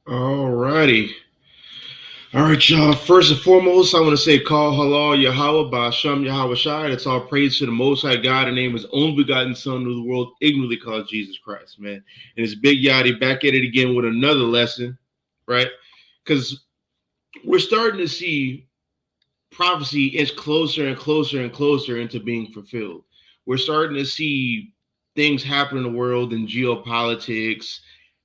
All righty. All right, y'all. First and foremost, I want to say, Call Halal Yahweh Ba'Shem Yahweh Shai. That's all praise to the Most High God, the name of His only begotten Son of the world, ignorantly called Jesus Christ, man. And it's Big Yachty back at it again with another lesson, right? Because we're starting to see prophecy inch closer and closer and closer into being fulfilled. We're starting to see things happen in the world in geopolitics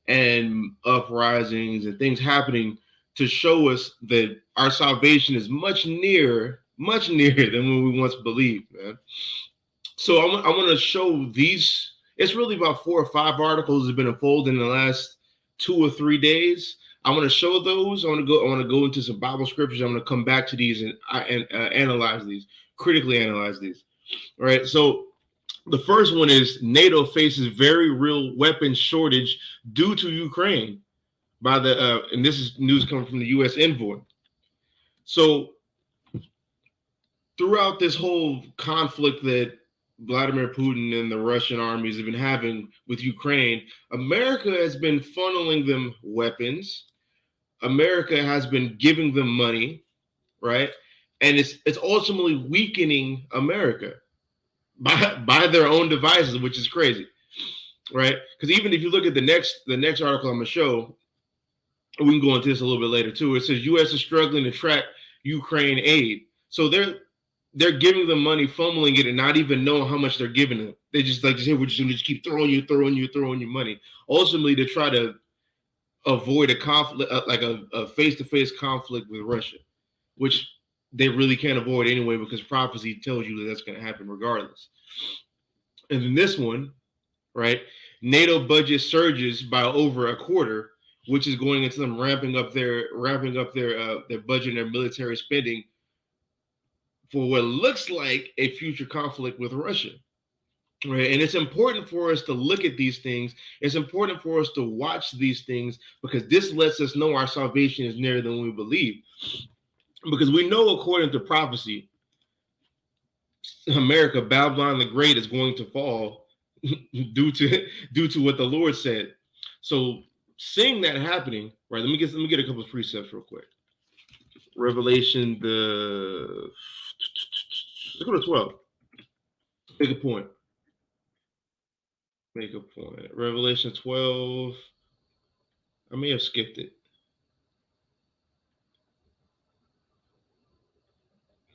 and uprisings and things happening to show us that our salvation is much nearer than when we once believed, man. So I want to show these. It's really about 4 or 5 articles that have been unfolded in the last 2 or 3 days. I want to show those. I want to go into some Bible scriptures. I'm going to come back to these and analyze these, critically analyze these. All right. So the first one is NATO faces very real weapon shortage due to Ukraine by the and this is news coming from the U.S. envoy. So throughout this whole conflict that Vladimir Putin and the Russian armies have been having with Ukraine, America has been funneling them weapons. America has been giving them money, right? And it's ultimately weakening America by their own devices, which is crazy, right? Because even if you look at the next article I'm gonna show, we can go into this a little bit later too. It says U.S. is struggling to track Ukraine aid, so they're giving them money, fumbling it, and not even knowing how much they're giving them. They just like, hey, we're just gonna just keep throwing you money, ultimately to try to avoid a conflict, like a face-to-face conflict with Russia, which they really can't avoid anyway because prophecy tells you that that's going to happen regardless. And then this one, right? NATO budget surges by over a quarter, which is going into them ramping up their budget and their military spending for what looks like a future conflict with Russia. Right. And it's important for us to look at these things. It's important for us to watch these things because this lets us know our salvation is nearer than we believe. Because we know, according to prophecy, America, Babylon the Great, is going to fall due to what the Lord said. So seeing that happening, right? Let me get a couple of precepts real quick. Revelation, let's go to 12. Make a point. Make a point. Revelation 12. I may have skipped it.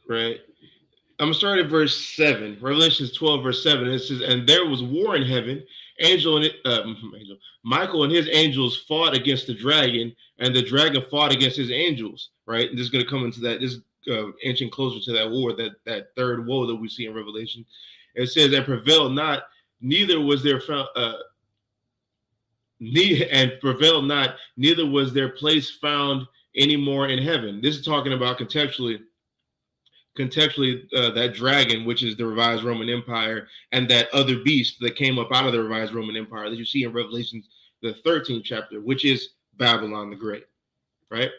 Right. I'm gonna start at verse 7. Revelation 12, verse 7. It says, and there was war in heaven. Michael and his angels fought against the dragon, and the dragon fought against his angels. Right. And this is gonna come into that. This inching closer to that war, that third woe that we see in Revelation. It says, and prevailed not, neither was there found prevailed not, neither was their place found anymore in heaven. This is talking about contextually that dragon, which is the revised Roman Empire, and that other beast that came up out of the revised Roman Empire that you see in Revelation, the 13th chapter, which is Babylon the Great, right?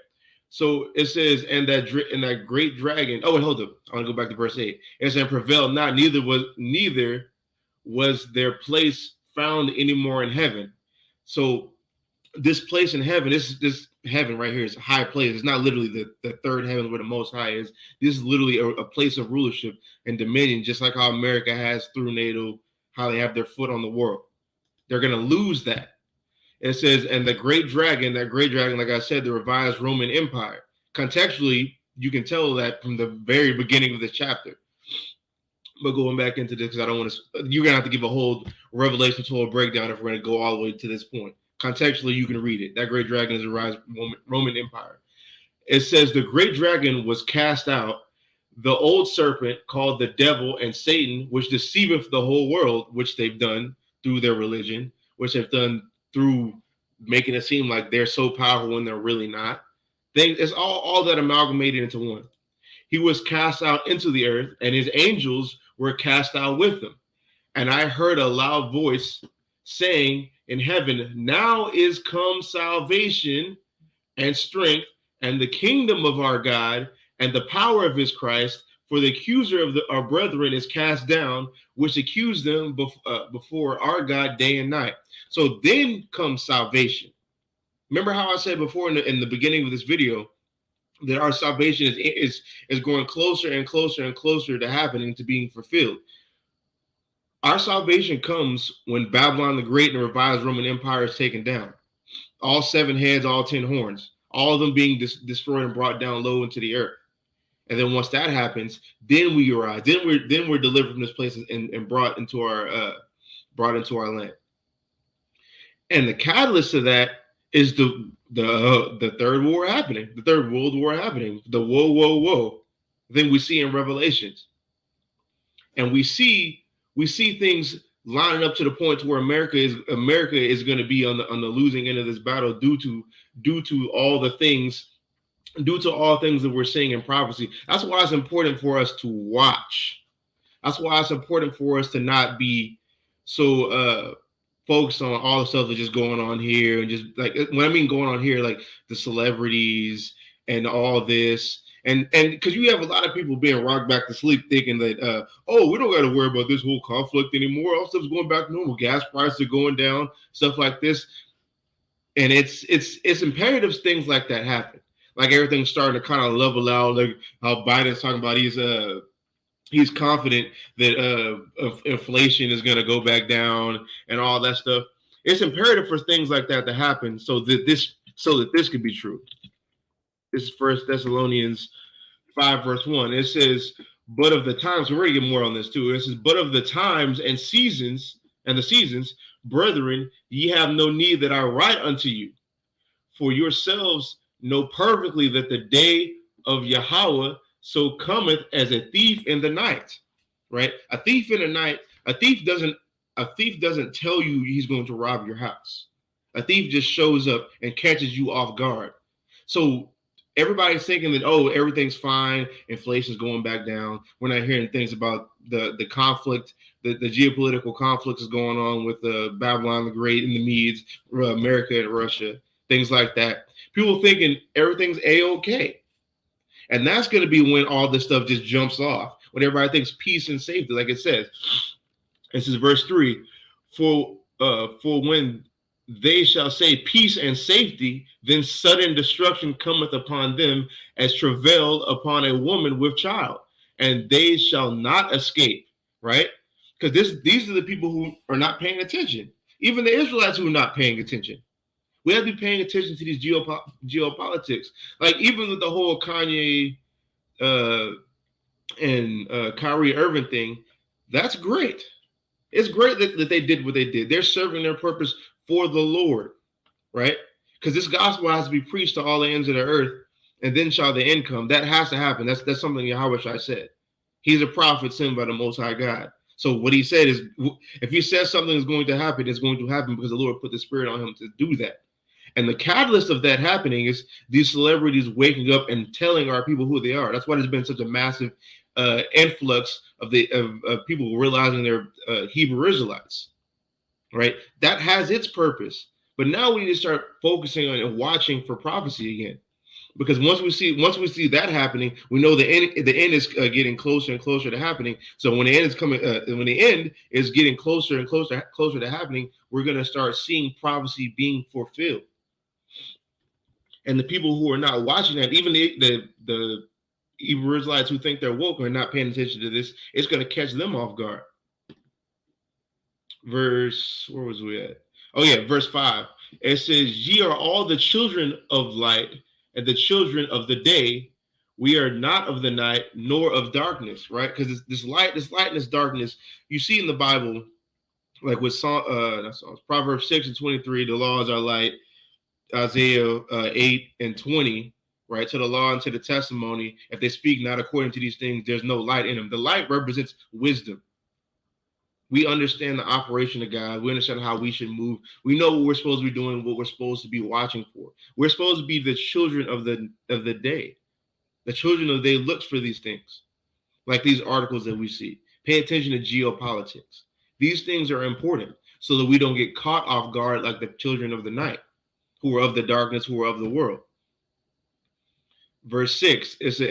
So it says, and that great dragon. Oh, wait, hold up. I want to go back to verse 8. It says, and prevailed not, neither was their place found anymore in heaven. So this place in heaven, this heaven right here is a high place. It's not literally the third heaven where the Most High is. This is literally a place of rulership and dominion, just like how America has through NATO, how they have their foot on the world. They're going to lose that. It says, and that great dragon, like I said, the revised Roman Empire. Contextually, you can tell that from the very beginning of this chapter. But going back into this, because I don't want to, you're going to have to give a whole Revelation 12 breakdown if we're going to go all the way to this point. Contextually, you can read it. That great dragon is the rise Roman Empire. It says the great dragon was cast out, the old serpent called the devil and Satan, which deceiveth the whole world, which they've done through their religion, which they've done through making it seem like they're so powerful when they're really not. It's all that amalgamated into one. He was cast out into the earth, and his angels were cast out with him. And I heard a loud voice saying in heaven, now is come salvation and strength and the kingdom of our God and the power of his Christ, for the accuser of our brethren is cast down, which accused them before our God day and night. So then comes salvation, Remember how I said before in the beginning of this video that our salvation is going closer and closer and closer to happening, to being fulfilled. Our salvation comes when Babylon the Great and the revised Roman Empire is taken down. All 7 heads, all 10 horns, all of them being destroyed and brought down low into the earth. And then once that happens, then we arrive. Then we're delivered from this place and brought into our land. And the catalyst to that is the third war happening, the third world war happening, the whoa thing we see in Revelations. And we see things lining up to the point to where America is going to be on the losing end of this battle due to all things that we're seeing in prophecy. That's why it's important for us to watch. That's why it's important for us to not be so focused on all the stuff that's just going on here, and just like, when I mean going on here, like the celebrities and all this. And because you have a lot of people being rocked back to sleep thinking that, oh, we don't got to worry about this whole conflict anymore. All stuff's going back to normal. Gas prices are going down, stuff like this. And it's imperative things like that happen. Like everything's starting to kind of level out. Like how Biden's talking about he's confident that inflation is going to go back down and all that stuff. It's imperative for things like that to happen so that this could be true. This is 1 Thessalonians 5, verse 1. It says, but of the times, we're going to get more on this too. It says, but of the times and seasons, brethren, ye have no need that I write unto you. For yourselves know perfectly that the day of Yahweh so cometh as a thief in the night. Right? A thief in the night, a thief doesn't tell you he's going to rob your house. A thief just shows up and catches you off guard. So everybody's thinking that, oh, everything's fine, inflation's going back down. We're not hearing things about the conflict, the geopolitical conflict is going on with Babylon the Great and the Medes, America and Russia, things like that. People thinking everything's A-okay. And that's going to be when all this stuff just jumps off, when everybody thinks peace and safety, like it says. This is verse 3. For when they shall say peace and safety, then sudden destruction cometh upon them as travail upon a woman with child, and they shall not escape. Right? Because these are the people who are not paying attention. Even the Israelites who are not paying attention. We have to be paying attention to these geopolitics. Like even with the whole Kanye and Kyrie Irving thing, that's great. It's great that they did what they did. They're serving their purpose for the Lord, right? Because this gospel has to be preached to all the ends of the earth, and then shall the end come. That has to happen. That's something Yahweh said. He's a prophet sent by the Most High God. So what he said is, if he says something is going to happen, it's going to happen because the Lord put the Spirit on him to do that. And the catalyst of that happening is these celebrities waking up and telling our people who they are. That's why there's been such a massive influx of people realizing they're Hebrew Israelites, right? That has its purpose. But now we need to start focusing on and watching for prophecy again, because once we see that happening, we know the end is getting closer and closer to happening. So when the end is coming, when the end is getting closer and closer to happening, we're going to start seeing prophecy being fulfilled. And the people who are not watching that, even the Hebrew Israelites who think they're woke are not paying attention to this, it's going to catch them off guard. Where was we at? Oh yeah, verse 5. It says, ye are all the children of light and the children of the day. We are not of the night nor of darkness, right? Because this light and this darkness, you see in the Bible, like with Proverbs 6 and 23, the laws are light. Isaiah 8 and 20, right? To the law and to the testimony, if they speak not according to these things, there's no light in them. The light represents wisdom. We understand the operation of God. We understand how we should move. We know what we're supposed to be doing, what we're supposed to be watching for. We're supposed to be the children of the day. The children of the day looks for these things, like these articles that we see. Pay attention to geopolitics. These things are important so that we don't get caught off guard like the children of the night, who are of the darkness, who are of the world. Verse 6, this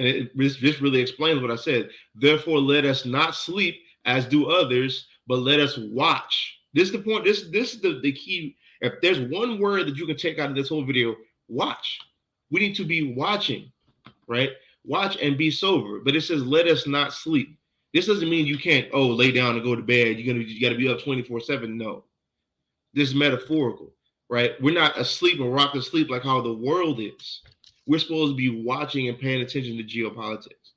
really explains what I said. Therefore, let us not sleep as do others, but let us watch. This is the point. This is the key If there's one word that you can take out of this whole video, watch. We need to be watching, right? Watch and be sober. But it says, let us not sleep. This doesn't mean you can't, lay down and go to bed. You got to be up 24/7. No, this is metaphorical, right? We're not asleep and rocked to sleep like how the world is. We're supposed to be watching and paying attention to geopolitics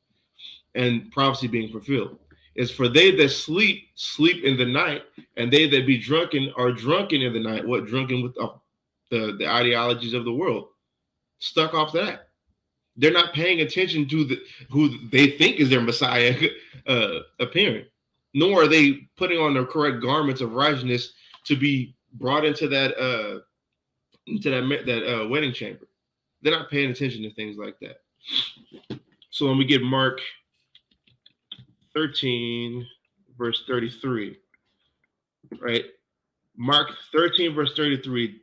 and prophecy being fulfilled. It's for they that sleep, sleep in the night, and they that be drunken are drunken in the night. What? Drunken with the ideologies of the world. Stuck off that. They're not paying attention to who they think is their Messiah appearing, nor are they putting on the correct garments of righteousness to be brought into that wedding chamber. They're not paying attention to things like that. So when we get Mark 13, verse 33, right? Mark 13, verse 33,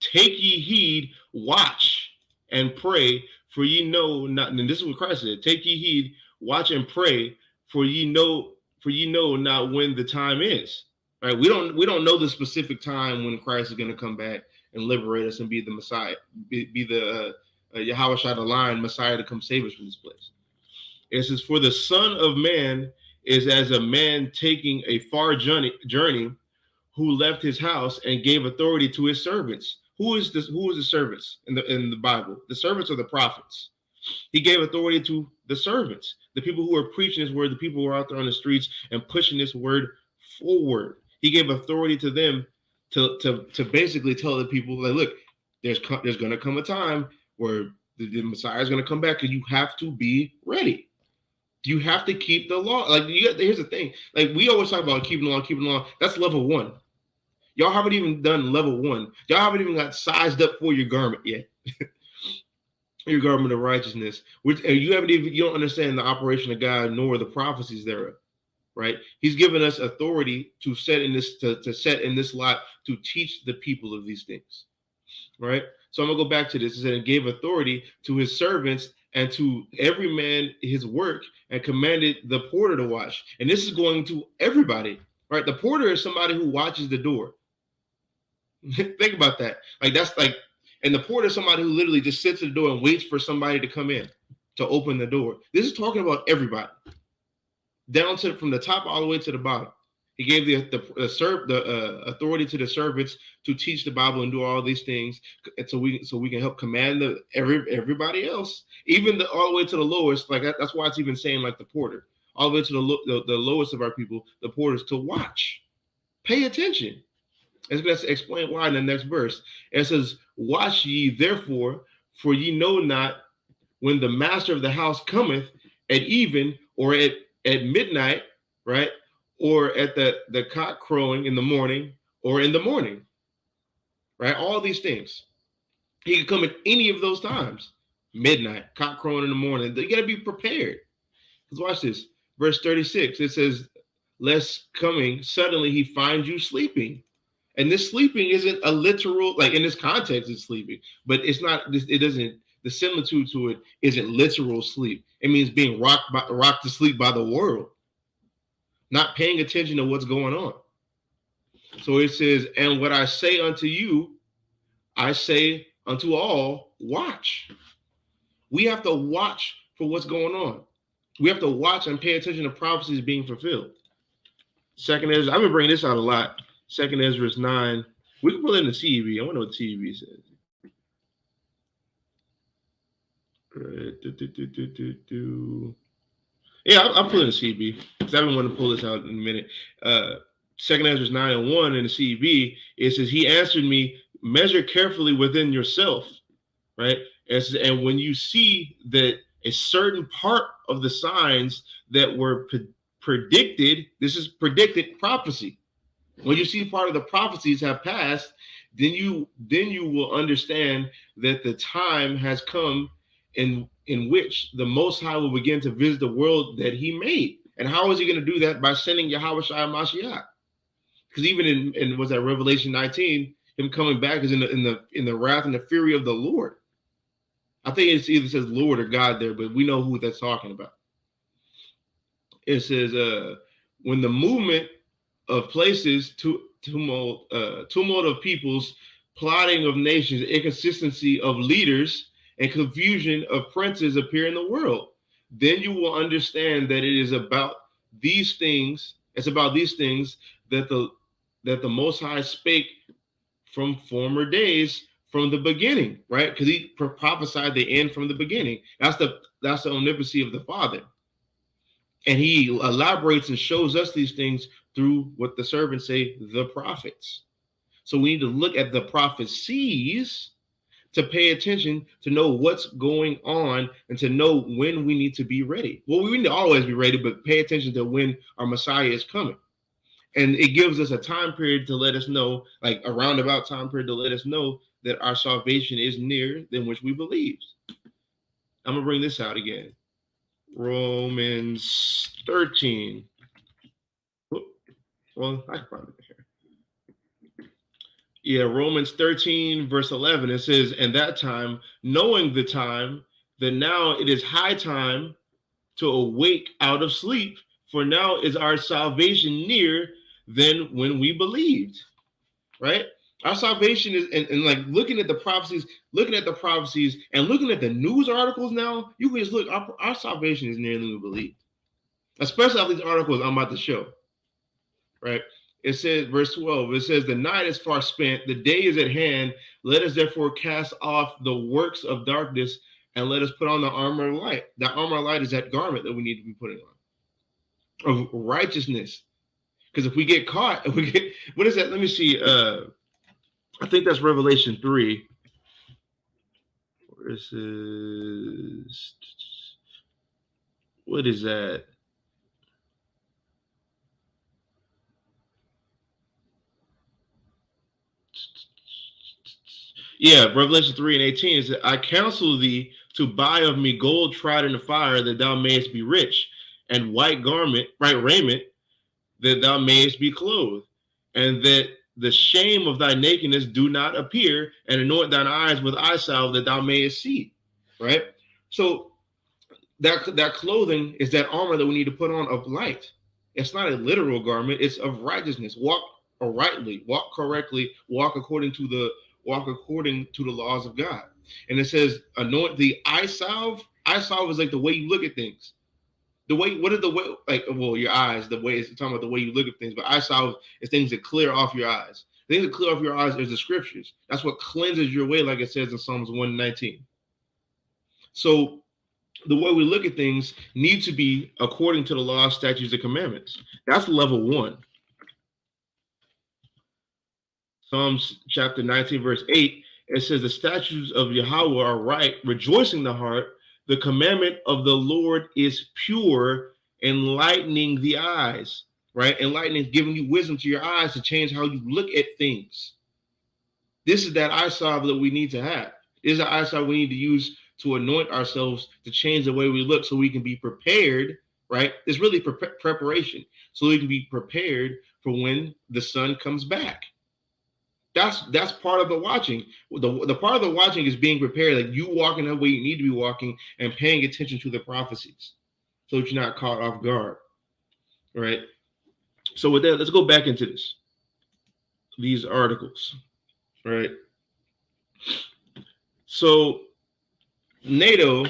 take ye heed, watch and pray, for ye know not, and this is what Christ said, take ye heed, watch and pray, for ye know not when the time is. Right? We don't know the specific time when Christ is going to come back and liberate us and be the Messiah, be the Yahweh Shai, the Lion Messiah, to come save us from this place. It says, for the Son of Man is as a man taking a far journey, who left his house and gave authority to his servants. Who is the servants in the Bible? The servants are the prophets. He gave authority to the servants, the people who are preaching his word, the people who are out there on the streets and pushing this word forward. He gave authority to them to basically tell the people, like, look, there's going to come a time where the Messiah is going to come back, and you have to be ready. You have to keep the law. Like, here's the thing. Like, we always talk about keeping the law. That's level 1. Y'all haven't even done level 1. Y'all haven't even got sized up for your garment yet. Your garment of righteousness, which you don't understand the operation of God nor the prophecies thereof, right? He's given us authority to set in this lot to teach the people of these things, right? So I'm gonna go back to this. It said, and gave authority to his servants and to every man his work, and commanded the porter to watch. And this is going to everybody, right? The porter is somebody who watches the door. Think about that. And the porter is somebody who literally just sits at the door and waits for somebody to come in to open the door. This is talking about everybody, down to from the top all the way to the bottom. He gave the authority to the servants to teach the Bible and do all these things, and so we can help command everybody else, even all the way to the lowest. Like that's why it's even saying like the porter, all the way to the lowest of our people, the porters, to watch, pay attention. It's going to explain why in the next verse. It says, watch ye therefore, for ye know not when the master of the house cometh, at even or at midnight, right? Or at the cock crowing in the morning, or in the morning, right? All these things. He could come at any of those times. Midnight, cock crowing in the morning. You got to be prepared. Because watch this. Verse 36, it says, lest coming suddenly he finds you sleeping. And this sleeping isn't a literal, like in this context, it's sleeping, but it's not, it doesn't, the similitude to it isn't literal sleep. It means being rocked to sleep by the world, not paying attention to what's going on. So it says, and what I say unto you, I say unto all, watch. We have to watch for what's going on. We have to watch and pay attention to prophecies being fulfilled. Second Ezra, I've been bringing this out a lot. Second Ezra 9. We can pull in the CEV. I wonder what the CEV says. Yeah, I'll pull in the CEV because I've been wanting to pull this out in a minute. Second Ezra 9:1 in the CEV, it says, he answered me, measure carefully within yourself, right? And when you see that a certain part of the signs that were predicted, this is predicted prophecy. When you see part of the prophecies have passed, then you will understand that the time has come in which the Most High will begin to visit the world that he made. And how is he going to do that? By sending Yahweh Shai Mashiach. Because even in was that Revelation 19, him coming back is in the wrath and the fury of the Lord. I think it either says Lord or God there, but we know who that's talking about. It says, when the movement of places, tumult of peoples, plotting of nations, inconsistency of leaders, and confusion of princes appear in the world. Then you will understand that it is about these things. It's about these things that the Most High spake from former days, from the beginning, right? Because he prophesied the end from the beginning. That's the omnipotency of the Father. And he elaborates and shows us these things through what the servants say, the prophets. So we need to look at the prophecies to pay attention, to know what's going on, and to know when we need to be ready. Well, we need to always be ready, but pay attention to when our Messiah is coming. And it gives us a time period to let us know, like a roundabout time period to let us know that our salvation is near than which we believe. I'm going to bring this out again. Romans 13. Well, I can find it here. Yeah, Romans 13, verse 11. It says, "And that time, knowing the time, that now it is high time to awake out of sleep, for now is our salvation near than when we believed." Right? Our salvation is, and like looking at the prophecies and looking at the news articles now, you can just look, our salvation is nearer than we believe. Especially all these articles I'm about to show. Right? It says, verse 12, it says, "The night is far spent, the day is at hand. Let us therefore cast off the works of darkness and let us put on the armor of light." That armor of light is that garment that we need to be putting on of righteousness. Because if we get caught, if we get, what is that? Let me see. I think that's Revelation 3. This is, what is that? Yeah, Revelation 3 and 18 is that, "I counsel thee to buy of me gold tried in the fire, that thou mayest be rich, and white raiment, that thou mayest be clothed, and that the shame of thy nakedness do not appear, and anoint thine eyes with eye salve, that thou mayest see." Right? So that clothing is that armor that we need to put on of light. It's not a literal garment, it's of righteousness. Walk rightly, walk correctly, walk according to the laws of God. And it says, anoint the eye salve. Eye salve is like the way you look at things. What is the way, like, well, your eyes, the way it's talking about the way you look at things, but eye salve is things that clear off your eyes. Things that clear off your eyes is the scriptures. That's what cleanses your way, like it says in Psalms 119. So the way we look at things need to be according to the law, statutes, and commandments. That's level 1. Psalms chapter 19, verse 8, it says, "The statutes of Yahweh are right, rejoicing the heart. The commandment of the Lord is pure, enlightening the eyes." Right? Enlightening, giving you wisdom to your eyes to change how you look at things. This is that eye salve that we need to have. This is the eye salve we need to use to anoint ourselves, to change the way we look so we can be prepared, right? It's really preparation, so we can be prepared for when the sun comes back. That's part of the watching. The part of the watching is being prepared, like you walking the way you need to be walking and paying attention to the prophecies so that you're not caught off guard, right? So with that, let's go back into these articles, right? So NATO,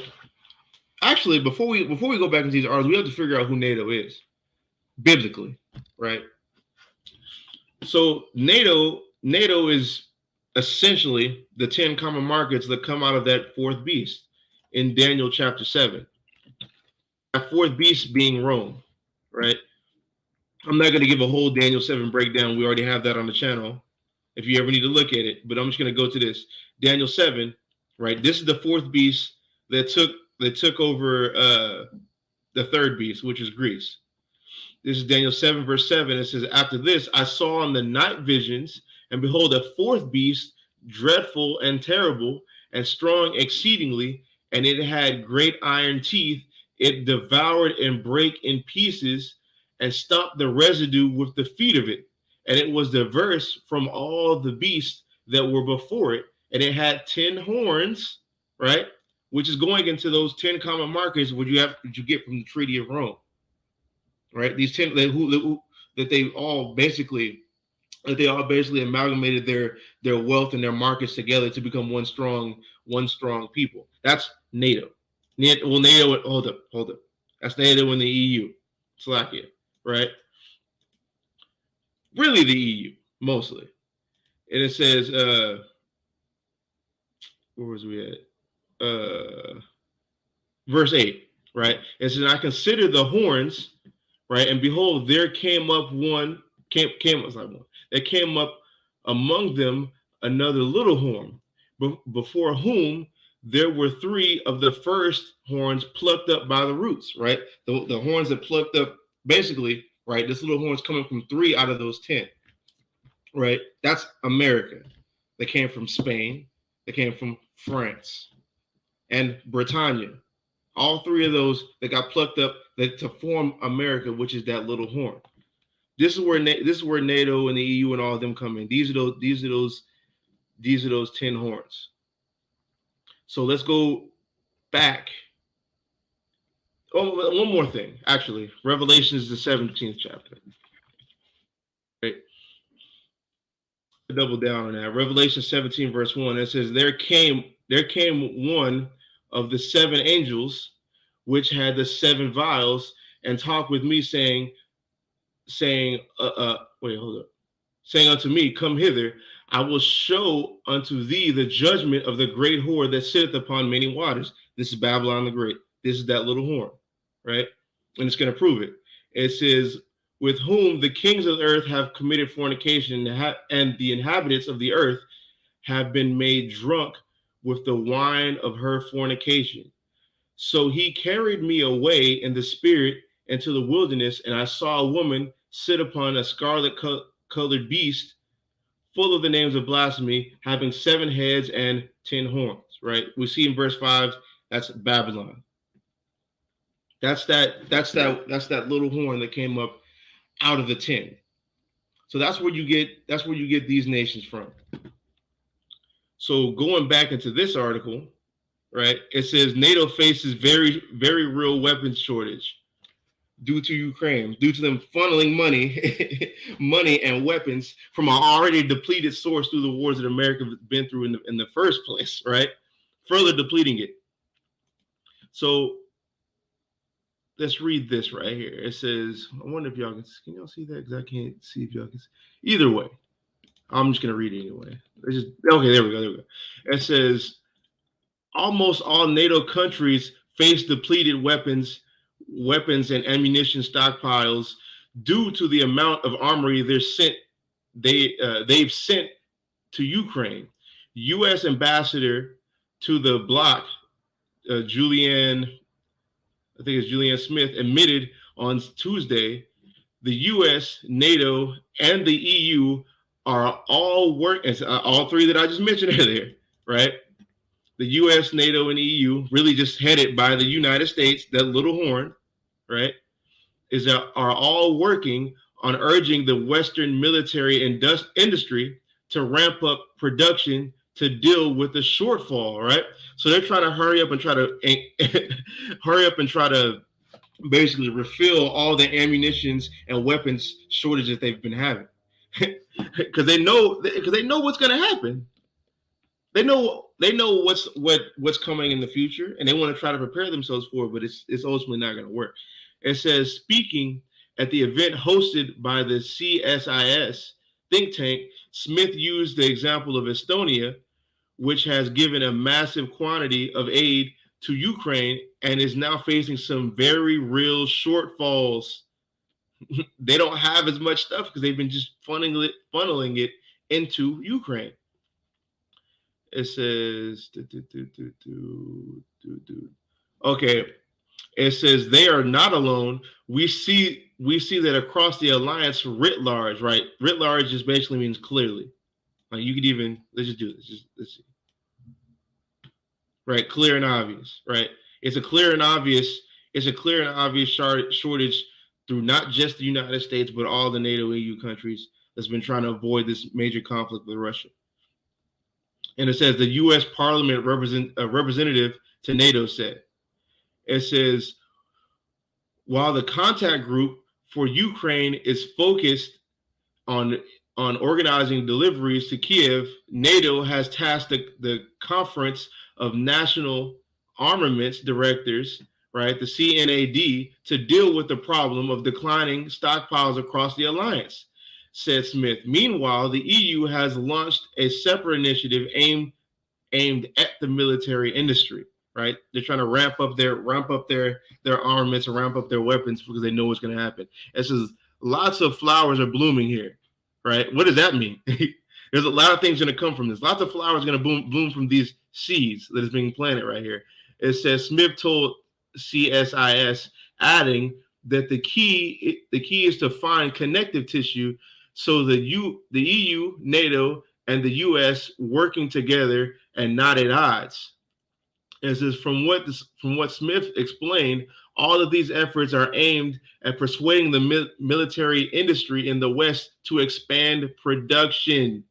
actually, before we go back into these articles, we have to figure out who NATO is biblically, right? So NATO is essentially the 10 common markets that come out of that fourth beast in Daniel chapter 7. That fourth beast being Rome, right? I'm not going to give a whole Daniel 7 breakdown. We already have that on the channel if you ever need to look at it. But I'm just going to go to this. Daniel 7, right? This is the fourth beast that took over the third beast, which is Greece. This is Daniel 7, verse 7. It says, "After this, I saw in the night visions, and behold, a fourth beast, dreadful and terrible, and strong exceedingly, and it had great iron teeth. It devoured and brake in pieces, and stomped the residue with the feet of it. And it was diverse from all the beasts that were before it. And it had 10 horns," right? Which is going into those 10 common markers which you get from the Treaty of Rome, right? These 10 that they all basically Like they all basically amalgamated their wealth and their markets together to become one strong people. That's NATO. Well, NATO. Hold up. That's NATO and the EU, Slovakia, right? Really, the EU mostly. And it says, where was we at? Verse 8, right? It says, I consider the horns, right? And behold, there came up one, there came up among them another little horn, before whom there were three of the first horns plucked up by the roots, right? The horns that plucked up, basically, right? This little horn's coming from 3 out of those 10, right? That's America. They came from Spain. They came from France and Britannia. All 3 of those that got plucked up to form America, which is that little horn. This is where NATO and the EU and all of them come in. These are those 10 horns. So let's go back. Oh, one more thing, actually. Revelation is the 17th chapter. Right. Double down on that. Revelation 17, verse 1. It says, There came one of the 7 angels, which had the 7 vials, and talked with me, saying, saying unto me, Come hither, I will show unto thee the judgment of the great whore that sitteth upon many waters. This is Babylon the Great. This is that little horn, right? And it's going to prove it. It says, with whom the kings of the earth have committed fornication, and the inhabitants of the earth have been made drunk with the wine of her fornication. So he carried me away in the spirit into the wilderness, and I saw a woman sit upon a scarlet colored beast, full of the names of blasphemy, having 7 heads and 10 horns. Right? We see in verse 5, that's Babylon. That's that little horn that came up out of the 10. So that's where you get these nations from. So going back into this article, right? It says NATO faces very, very real weapons shortage due to Ukraine, due to them funneling money and weapons from an already depleted source through the wars that America has been through in the first place, right? Further depleting it. So let's read this right here. It says, I wonder if y'all can y'all see that? Because I can't see if y'all can see. Either way, I'm just going to read it anyway. Okay, there we go. It says, almost all NATO countries face depleted weapons and ammunition stockpiles due to the amount of armory they've sent to Ukraine. U.S. ambassador to the bloc, Julianne Smith, admitted on Tuesday the U.S., NATO, and the EU are all all 3 that I just mentioned earlier, right? The U.S., NATO, and EU, really just headed by the United States, that little horn, right, are all working on urging the Western military industry to ramp up production to deal with the shortfall, right? So they're trying to hurry up and try to basically refill all the ammunitions and weapons shortages they've been having, because they know what's going to happen. They know what's coming in the future, and they want to try to prepare themselves for it, but it's ultimately not going to work. It says, speaking at the event hosted by the CSIS think tank, Smith used the example of Estonia, which has given a massive quantity of aid to Ukraine and is now facing some very real shortfalls. They don't have as much stuff because they've been just funneling it into Ukraine. It says, okay. It says they are not alone. We see that across the alliance writ large, right? Writ large just basically means clearly. Like you could even, let's just do this. Let's see. Right, clear and obvious, right? It's a clear and obvious shortage through not just the United States, but all the NATO EU countries that's been trying to avoid this major conflict with Russia. And it says the U.S. Parliament representative to NATO said, it says, while the contact group for Ukraine is focused on on organizing deliveries to Kiev, NATO has tasked the Conference of National Armaments Directors, right, the CNAD, to deal with the problem of declining stockpiles across the alliance, said Smith. Meanwhile, the EU has launched a separate initiative aimed at the military industry. Right, they're trying to ramp up their armaments and ramp up their weapons because they know what's going to happen. It says lots of flowers are blooming here. Right, what does that mean? There's a lot of things going to come from this. Lots of flowers going to bloom from these seeds that is being planted right here. It says Smith told CSIS, adding that the key is to find connective tissue so the EU, NATO, and the US working together and not at odds. It says from what Smith explained, all of these efforts are aimed at persuading the military industry in the West to expand production,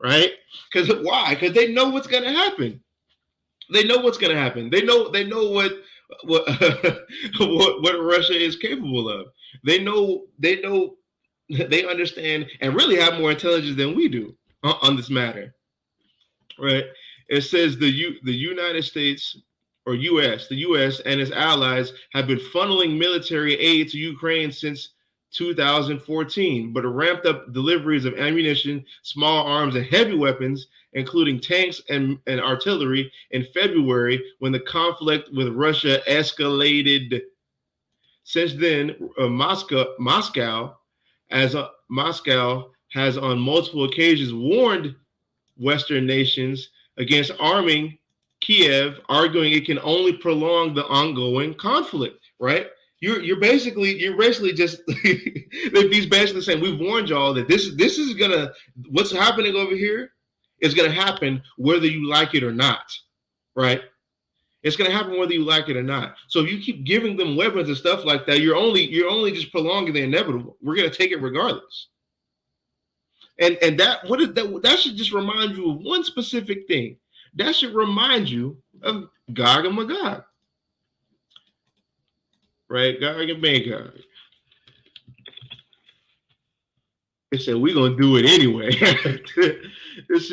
right? Because why? Because they know what's going to happen. They know what's going to happen. They know what what Russia is capable of. They understand and really have more intelligence than we do on this matter, right? It says the United States or the U.S. and its allies have been funneling military aid to Ukraine since 2014, but ramped up deliveries of ammunition, small arms, and heavy weapons, including tanks and artillery, in February when the conflict with Russia escalated. Since then, Moscow has on multiple occasions warned Western nations against arming Kiev, arguing it can only prolong the ongoing conflict. Right? You're basically just he's basically saying we've warned y'all that this is gonna, what's happening over here is gonna happen whether you like it or not. Right? It's gonna happen whether you like it or not. So if you keep giving them weapons and stuff like that, you're only just prolonging the inevitable. We're gonna take it regardless. And that should just remind you of one specific thing. That should remind you of Gog and Magog. Right? Gog and Magog. They said we're gonna do it anyway. This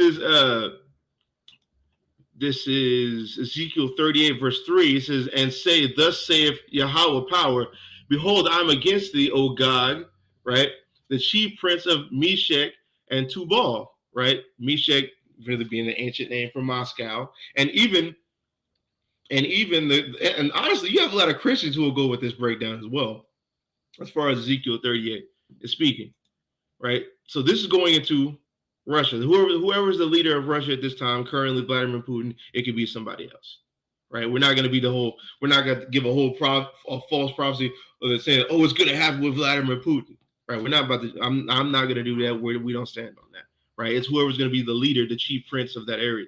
is Ezekiel 38, verse 3. It says, and say, thus saith Yahweh power, behold, I'm against thee, O Gog, right? The chief prince of Meshech and Tubal, right? Meshech really being the ancient name for Moscow. And honestly, you have a lot of Christians who will go with this breakdown as well, as far as Ezekiel 38 is speaking, right? So this is going into Russia. Whoever is the leader of Russia at this time, currently Vladimir Putin, it could be somebody else, right? We're not going to give a false prophecy of saying, oh, it's going to happen with Vladimir Putin, right? We're not about to. I'm not going to do that. We don't stand on that, right? It's whoever's going to be the leader, the chief prince of that area,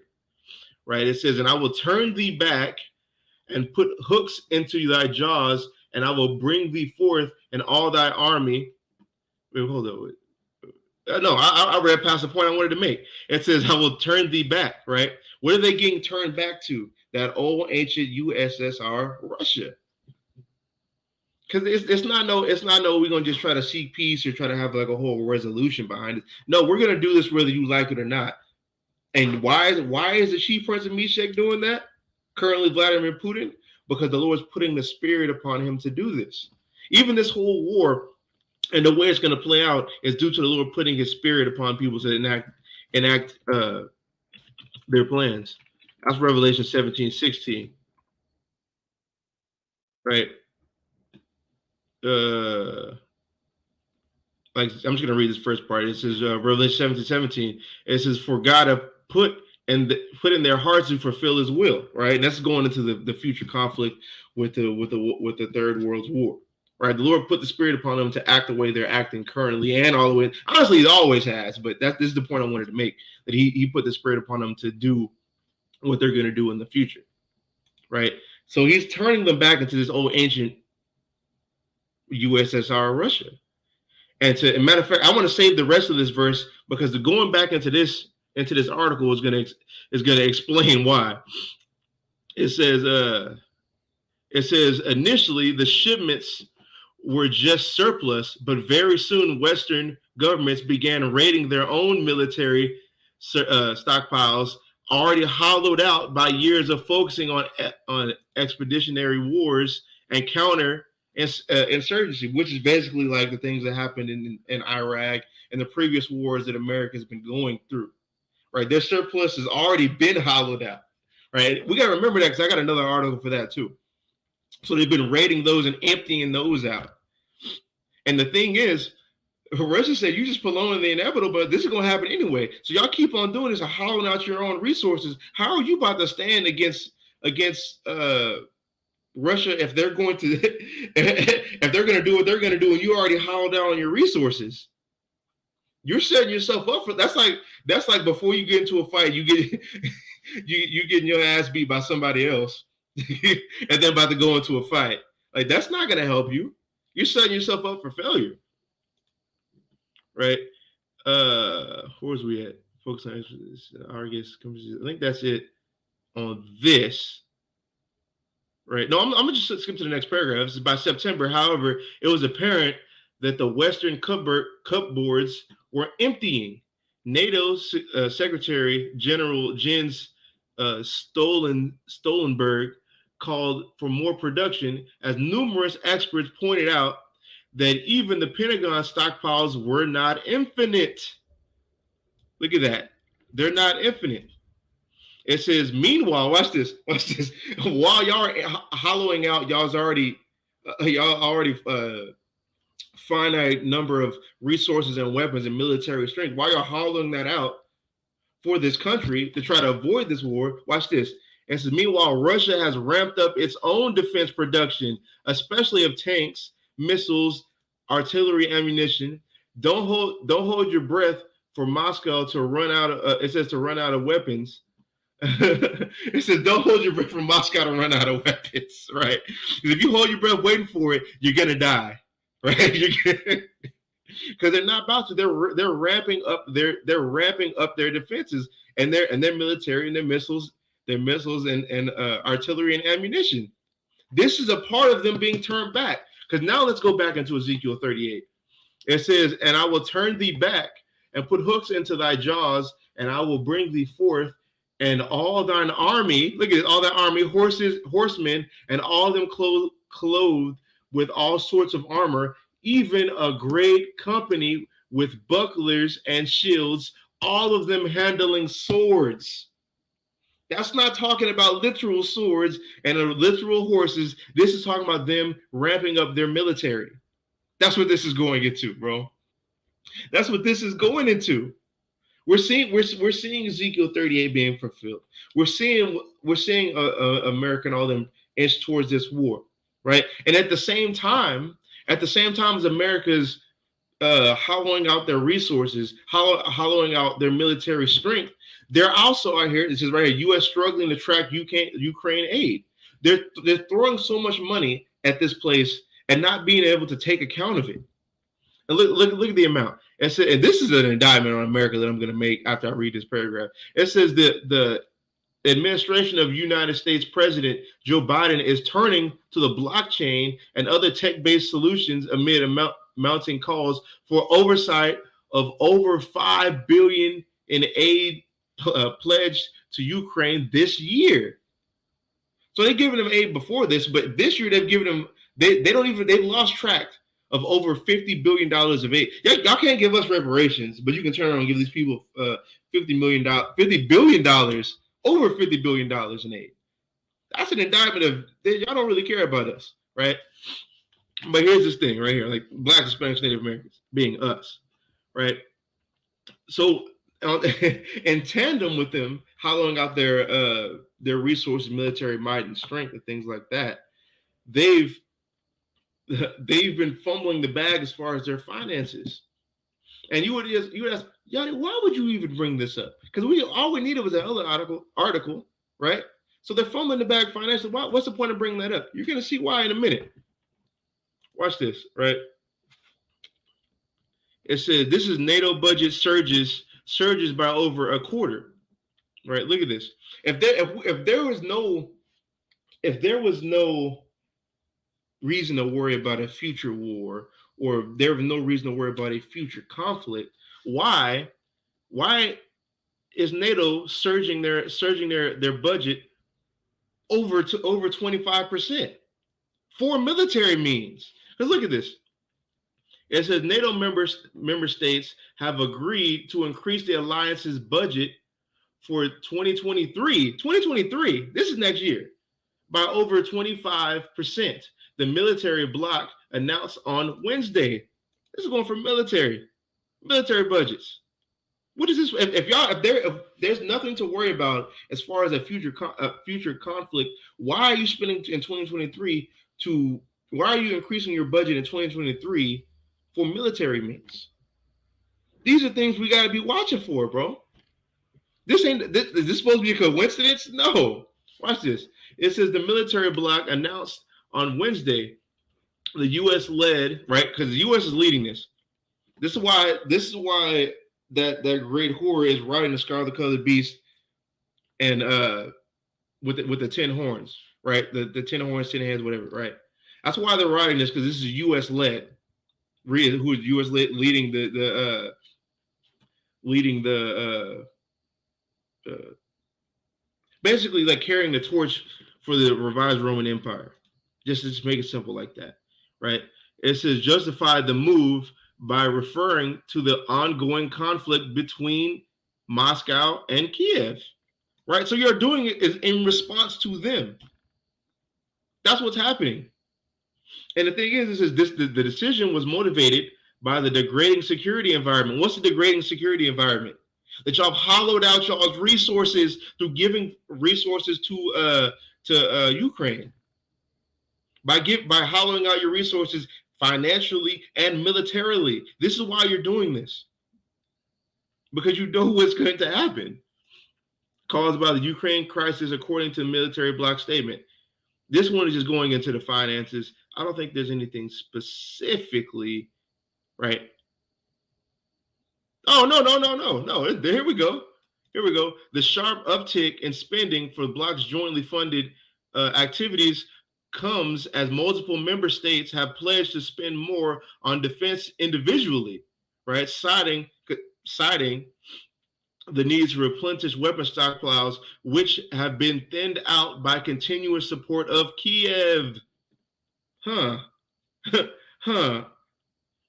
right? It says, and I will turn thee back and put hooks into thy jaws, and I will bring thee forth and all thy army. Wait, hold on. No, I read past the point I wanted to make. It says, I will turn thee back, right? What are they getting turned back to? That old ancient USSR Russia. Because it's not we're going to just try to seek peace or try to have like a whole resolution behind it. No, we're going to do this whether you like it or not. And why is the chief prince of Meshech doing that? Currently Vladimir Putin? Because the Lord is putting the spirit upon him to do this. Even this whole war, and the way it's going to play out is due to the Lord putting his spirit upon people to enact their plans. That's Revelation 17:16. Right? I'm just going to read this first part. It says, Revelation 17:17. It says, for God have put in their hearts to fulfill his will. Right? And that's going into the future conflict with the Third World War. Right, the Lord put the spirit upon them to act the way they're acting currently, and all the way. Honestly, he always has, but this is the point I wanted to make. That he put the spirit upon them to do what they're going to do in the future. Right, so he's turning them back into this old ancient USSR Russia. And as a matter of fact, I want to save the rest of this verse because the going back into this article is going to explain why. It says initially the shipments were just surplus, but very soon Western governments began raiding their own military stockpiles, already hollowed out by years of focusing on expeditionary wars and counter insurgency, which is basically like the things that happened in Iraq and the previous wars that America has been going through. Right, their surplus has already been hollowed out. Right, we got to remember that because I got another article for that too. So they've been raiding those and emptying those out. And the thing is, Russia said you just prolonging the inevitable, but this is going to happen anyway. So y'all keep on doing this and hollowing out your own resources. How are you about to stand against Russia if they're going to if they're going to do what they're going to do and you already hollowed out on your resources? You're setting yourself up for that's like before you get into a fight, you get you getting your ass beat by somebody else, and then about to go into a fight. Like that's not going to help you. You're setting yourself up for failure. Right? Where's we at? Focus on our guest. I think that's it on this. Right? No, I'm gonna just skip to the next paragraph. This is by September. However, it was apparent that the Western cupboards were emptying. NATO Secretary General Jens Stoltenberg called for more production, as numerous experts pointed out that even the Pentagon stockpiles were not infinite. Look at that. They're not infinite. It says, meanwhile, watch this. While y'all are hollowing out y'all's already finite number of resources and weapons and military strength, while you're hollowing that out for this country to try to avoid this war, watch this. It says, meanwhile, Russia has ramped up its own defense production, especially of tanks, missiles, artillery ammunition. Don't hold your breath for Moscow to run out of. It says to run out of weapons. It says don't hold your breath for Moscow to run out of weapons. Right? Because if you hold your breath waiting for it, you're gonna die. Right? Because they're not about to. They're ramping up. They're ramping up their defenses and their military and their missiles and artillery and ammunition. This is a part of them being turned back. Because now let's go back into Ezekiel 38. It says, and I will turn thee back and put hooks into thy jaws, and I will bring thee forth, and all thine army, look at it, all that army, horsemen, and all them clothed with all sorts of armor, even a great company with bucklers and shields, all of them handling swords. That's not talking about literal swords and literal horses. This is talking about them ramping up their military. That's what this is going into, bro. That's what this is going into. We're seeing Ezekiel 38 being fulfilled. We're seeing America and all them inch towards this war, right? And at the same time as America's hollowing out their resources, hollowing out their military strength, they're also out here. This is right here. U.S. struggling to track Ukraine aid. They're throwing so much money at this place and not being able to take account of it. And look at the amount. And this is an indictment on America that I'm going to make after I read this paragraph. It says that the administration of United States President Joe Biden is turning to the blockchain and other tech-based solutions amid mounting calls for oversight of over $5 billion in aid pledged to Ukraine this year. So they've given them aid before this, but this year they've given them they've lost track of over $50 billion of aid. Y'all can't give us reparations, but you can turn around and give these people $50 billion, over $50 billion in aid. That's an indictment of y'all don't really care about us, right? But here's this thing right here, like Black, Hispanics, Native Americans being us, right? So in tandem with them hollowing out their resources, military might and strength and things like that, they've been fumbling the bag as far as their finances. And you would ask, Yanni, why would you even bring this up? Because all we needed was that other article, right? So they're fumbling the bag financially. What's the point of bringing that up? You're going to see why in a minute. Watch this, right? It says this is NATO budget surges by over a quarter, right? Look at this. If there was no reason to worry about a future war or there is no reason to worry about a future conflict, why is NATO surging their budget over 25% for military means? Because look at this. It says NATO member states have agreed to increase the alliance's budget for 2023. 2023, this is next year, by over 25%. The military bloc announced on Wednesday. This is going for military budgets. What is this? If there's nothing to worry about as far as a future conflict, why are you spending in 2023 why are you increasing your budget in 2023 for military means? These are things we got to be watching for, bro. This is this supposed to be a coincidence? No. Watch this. It says the military bloc announced on Wednesday the U.S. led, right? Because the U.S. is leading this. This is why that great whore is riding the scarlet colored beast and with the 10 horns, right? The 10 horns, 10 heads, whatever, right? That's why they're riding this, because this is U.S. led. Who is U.S. leading basically like carrying the torch for the revised Roman Empire. Just make it simple like that, right? It says justify the move by referring to the ongoing conflict between Moscow and Kiev, right? So you're doing it is in response to them. That's what's happening. And the thing is the decision was motivated by the degrading security environment. What's the degrading security environment? That y'all hollowed out y'all's resources through giving resources to Ukraine. By hollowing out your resources financially and militarily. This is why you're doing this. Because you know what's going to happen. Caused by the Ukraine crisis, according to the military bloc statement. This one is just going into the finances. I don't think there's anything specifically, right? Oh, no. Here we go. The sharp uptick in spending for bloc's jointly funded activities comes as multiple member states have pledged to spend more on defense individually, right? Citing the need to replenish weapon stockpiles, which have been thinned out by continuous support of Kiev.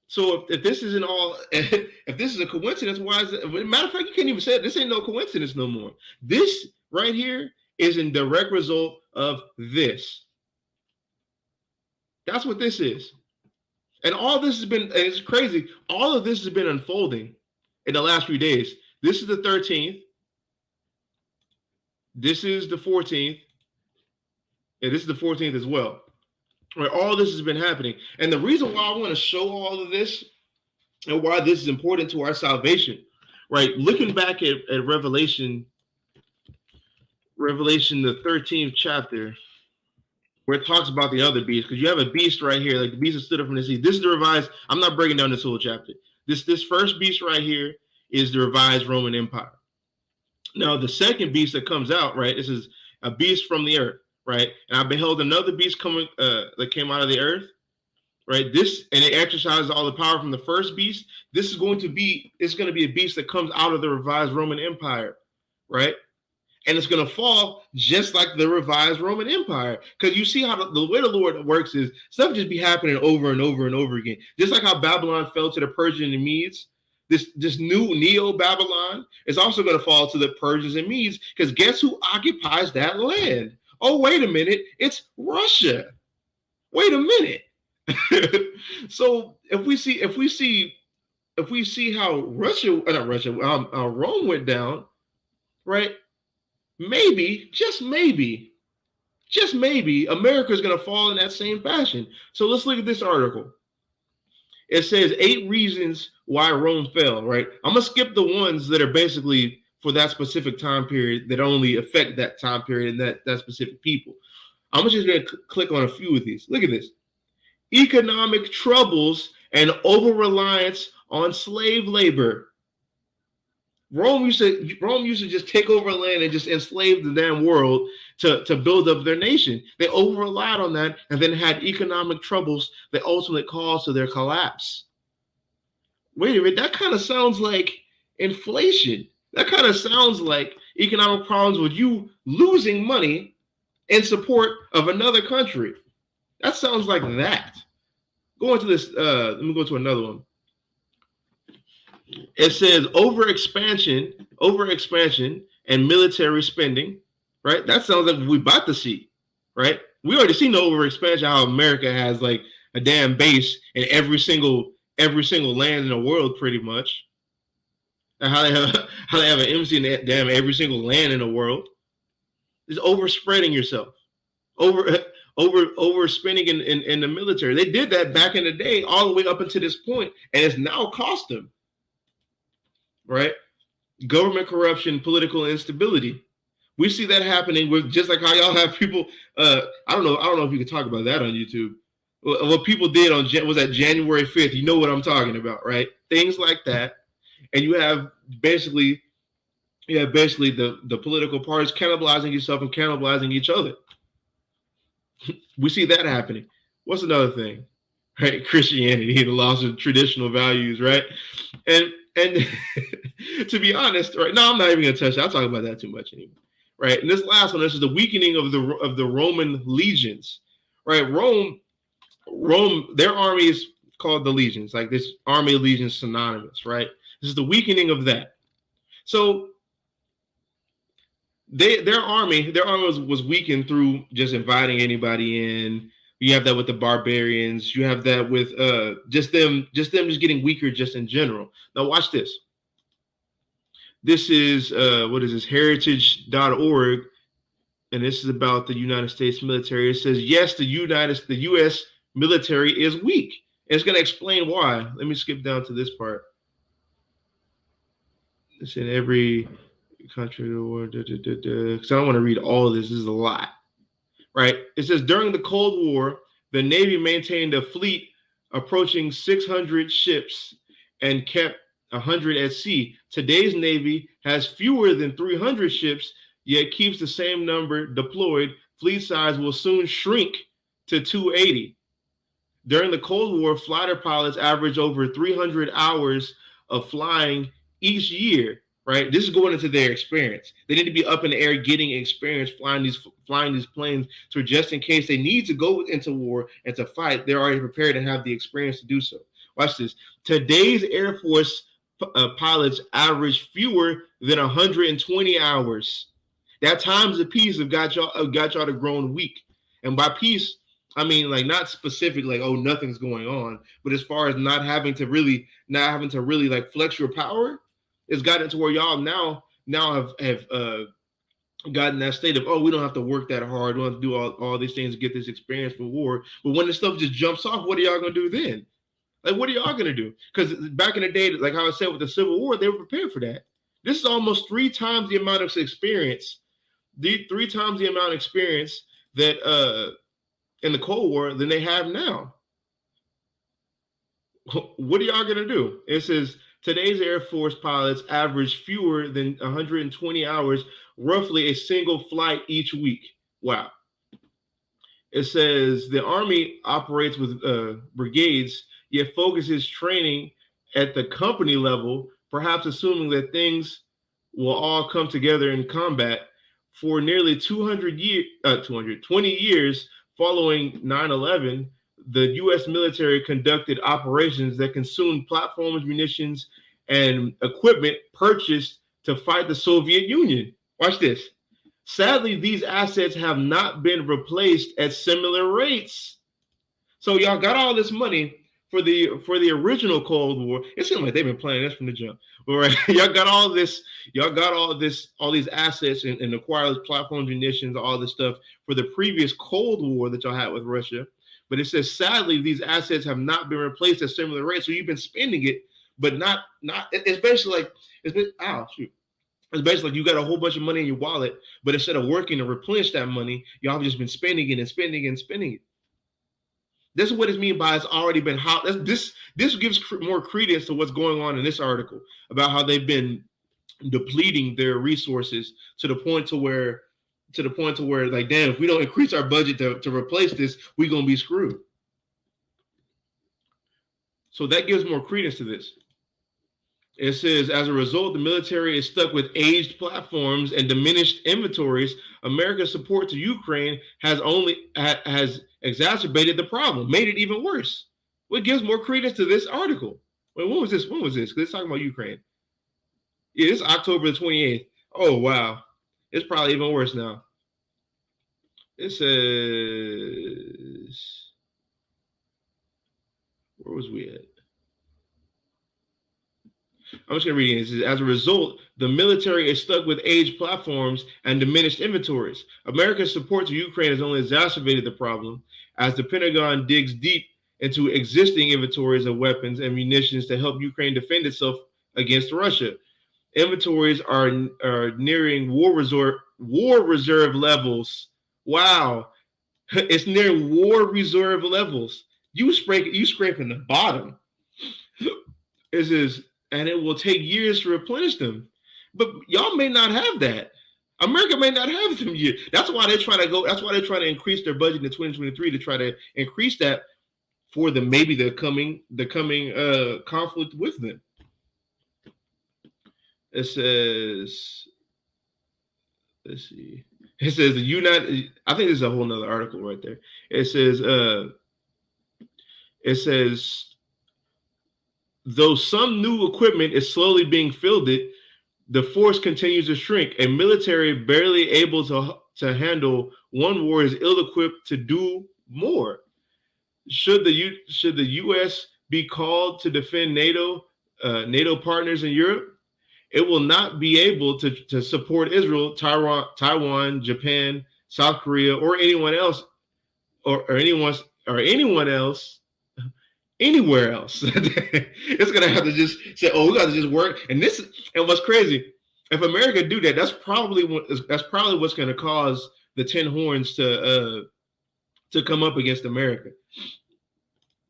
So if this isn't all, if this is a coincidence, why is it? Matter of fact, you can't even say it. This ain't no coincidence no more. This right here is in direct result of this. That's what this is. And all this has been, and it's crazy, all of this has been unfolding in the last few days. This is the 13th. This is the 14th. And this is the 14th as well. Right, all this has been happening. And the reason why I want to show all of this and why this is important to our salvation, right? Looking back at Revelation, the 13th chapter, where it talks about the other beast, because you have a beast right here, like the beast that stood up from the sea. This is the revised, I'm not breaking down this whole chapter. This first beast right here is the revised Roman Empire. Now, the second beast that comes out, right, this is a beast from the earth, right? And I beheld another beast coming that came out of the earth, right? This, and it exercises all the power from the first beast. This is going to be, it's going to be a beast that comes out of the revised Roman Empire, right? And it's going to fall just like the revised Roman Empire. Because you see how the way the Lord works is stuff just be happening over and over and over again. Just like how Babylon fell to the Persians and the Medes, this new Neo-Babylon is also going to fall to the Persians and Medes, because guess who occupies that land? Oh, wait a minute. It's Russia. Wait a minute. So if we see how Rome went down, right? Maybe, just maybe, America is going to fall in that same fashion. So let's look at this article. It says 8 reasons why Rome fell, right? I'm going to skip the ones that are basically for that specific time period that only affect that time period and that specific people. I'm just going to click on a few of these. Look at this. Economic troubles and over-reliance on slave labor. Rome used to just take over land and just enslave the damn world to build up their nation. They over relied on that and then had economic troubles that ultimately caused to their collapse. Wait a minute, that kind of sounds like inflation. That kind of sounds like economic problems with you losing money in support of another country. That sounds like that. Go into this. Let me go to another one. It says overexpansion, and military spending. Right. That sounds like we about to see. Right. We already seen the overexpansion. How America has like a damn base in every single land in the world, pretty much. And how they have an embassy in damn every single land in the world. It's overspreading yourself. Overspending in the military. They did that back in the day, all the way up until this point, and it's now cost them. Right? Government corruption, political instability. We see that happening with just like how y'all have people. I don't know if you can talk about that on YouTube. What people did was that January 5th. You know what I'm talking about, right? Things like that, and you have basically the political parties cannibalizing yourself and cannibalizing each other. We see that happening. What's another thing? Right? Christianity, the loss of traditional values, right? And to be honest, right? No, I'm not even gonna touch that. I'll talk about that too much anymore. Right. And this last one, this is the weakening of the Roman legions. Right? Rome, their army is called the legions, like this army of legions synonymous, right? This is the weakening of that. So their army was weakened through just inviting anybody in. You have that with the barbarians. You have that with just them getting weaker just in general. Now watch this. This is what is this? Heritage.org, and this is about the United States military. It says yes, the U.S. military is weak. And it's going to explain why. Let me skip down to this part. It's in every country of the world, because I don't want to read all of this. This is a lot, right? It says during the Cold War, the Navy maintained a fleet approaching 600 ships and kept 100 at sea. Today's Navy has fewer than 300 ships, yet keeps the same number deployed. Fleet size will soon shrink to 280. During the Cold War, fighter pilots averaged over 300 hours of flying each year. Right, this is going into their experience. They need to be up in the air, getting experience flying these planes, so just in case they need to go into war and to fight, they're already prepared and have the experience to do so. Watch this. Today's Air Force pilots average fewer than 120 hours. That times the peace have got y'all to grown weak. And by peace, I mean like not specific, like oh nothing's going on, but as far as not having to really like flex your power. It's gotten to where y'all now have gotten that state of, oh, we don't have to work that hard. We don't have to do all these things to get this experience for war. But when this stuff just jumps off, what are y'all going to do then? Like, what are y'all going to do? Because back in the day, like how I said with the Civil War, they were prepared for that. This is almost 3 times the amount of experience, that in the Cold War than they have now. What are y'all going to do? It says, today's Air Force pilots average fewer than 120 hours, roughly a single flight each week. Wow. It says the Army operates with brigades, yet focuses training at the company level, perhaps assuming that things will all come together in combat. For nearly 20 years following 9/11, the U.S. military conducted operations that consumed platforms, munitions, and equipment purchased to fight the Soviet Union. Watch this. Sadly, these assets have not been replaced at similar rates. So y'all got all this money for the original Cold War. It seems like they've been playing this from the jump. All right, y'all got all these assets and acquired platforms, munitions, all this stuff for the previous Cold War that y'all had with Russia. But it says, sadly, these assets have not been replaced at similar rates. So you've been spending it, but not. It's basically like it's basically like you got a whole bunch of money in your wallet, but instead of working to replenish that money, y'all have just been spending it and spending it and spending it. This is what it means by it's already been hot. This gives more credence to what's going on in this article about how they've been depleting their resources to the point to where like, damn, if we don't increase our budget to replace this, we're gonna be screwed. So that gives more credence to this. It says, as a result, the military is stuck with aged platforms and diminished inventories. America's support to Ukraine has exacerbated the problem, made it even worse. What gives more credence to this article? Wait, when was this? Because it's talking about Ukraine. Yeah, it's October the 28th. Oh, wow. It's probably even worse now. It says, where was we at? I'm just going to read it. It says, as a result, the military is stuck with aged platforms and diminished inventories. America's support to Ukraine has only exacerbated the problem as the Pentagon digs deep into existing inventories of weapons and munitions to help Ukraine defend itself against Russia. Inventories are nearing war reserve levels. Wow. It's near war reserve levels. You scraping the bottom. It says, and it will take years to replenish them. But y'all may not have that. America may not have them yet. That's why they're trying to increase their budget in 2023 to try to increase that for the coming conflict with them. It says, let's see. It says I think this is a whole nother article right there. It says, though some new equipment is slowly being fielded, the force continues to shrink. A military barely able to handle one war is ill-equipped to do more. Should the U.S. be called to defend NATO partners in Europe, it will not be able to support Israel, Taiwan, Japan, South Korea, or anyone else, or anyone else. Anywhere else. It's gonna have to just say, oh, we got to just work. And what's crazy, if America do that, that's probably what's gonna cause the 10 horns to come up against America.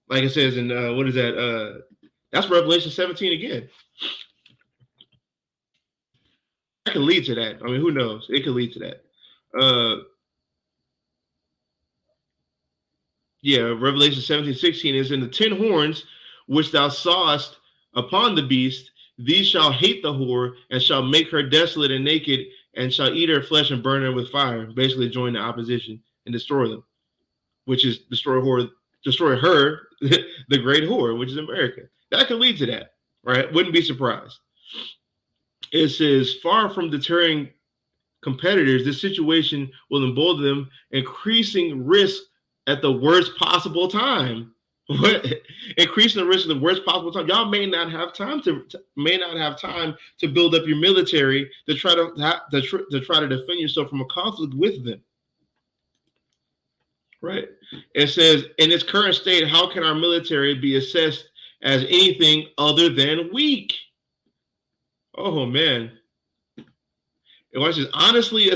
Like it says in what is that? That's Revelation 17 again. That could lead to that. I mean, who knows? It could lead to that. Yeah, Revelation 17:16 is, in the 10 horns which thou sawest upon the beast, these shall hate the whore and shall make her desolate and naked, and shall eat her flesh and burn her with fire. Basically, join the opposition and destroy them, which is destroy her, the great whore, which is America. That could lead to that, right? Wouldn't be surprised. It says, far from deterring competitors, this situation will embolden them, increasing risk at the worst possible time. What? Increasing the risk at the worst possible time. Y'all may not have time to build up your military to try to defend yourself from a conflict with them. Right? It says, in its current state, how can our military be assessed as anything other than weak? Oh man. It says, honestly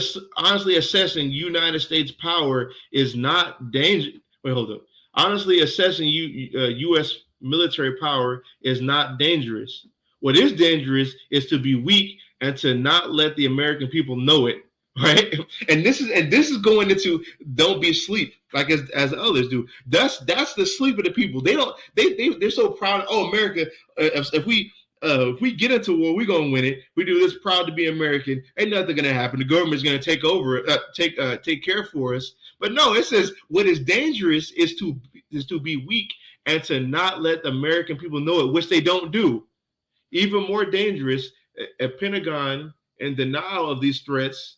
assessing United States power is not dangerous. Wait, hold up. Honestly assessing U.S. military power is not dangerous. What is dangerous is to be weak and to not let the American people know it. Right? And this is going into don't be asleep like as others do. That's the sleep of the people. They're so proud. Oh, America, if we get into war, we're gonna win it. We do this proud to be American. Ain't nothing gonna happen. The government's gonna take over, take care for us. But no, it says what is dangerous is to be weak and to not let the American people know it, which they don't do. Even more dangerous, a Pentagon in denial of these threats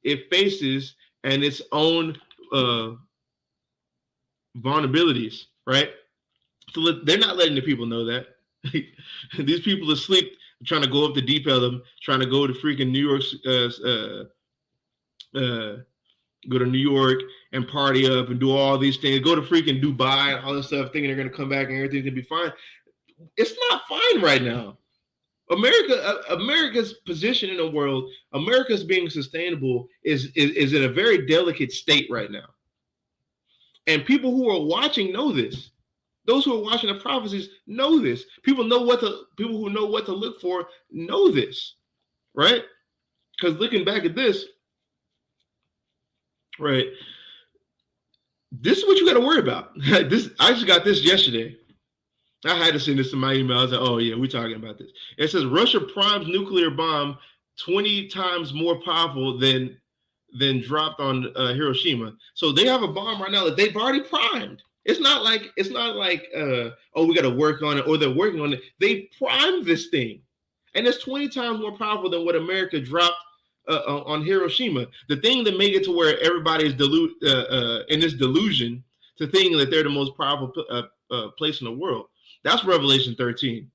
it faces and its own vulnerabilities. Right? So they're not letting the people know that. These people asleep, trying to go up the deep end, trying to go to freaking New York, go to New York and party up and do all these things. Go to freaking Dubai and all this stuff, thinking they're gonna come back and everything's gonna be fine. It's not fine right now. America's position in the world, America's being sustainable is in a very delicate state right now. And people who are watching know this. Those who are watching the prophecies know this. People who know what to look for know this, right? Because looking back at this, right, this is what you got to worry about. This I just got this yesterday. I had to send this to my email. I was like, oh yeah, we're talking about this. It says Russia primes nuclear bomb 20 times more powerful than dropped on Hiroshima. So they have a bomb right now that they've already primed. It's not like oh, we got to work on it, or they're working on it. They primed this thing, and it's 20 times more powerful than what America dropped on Hiroshima. The thing that made it to where everybody is in this delusion to think that they're the most powerful place in the world. That's Revelation 13,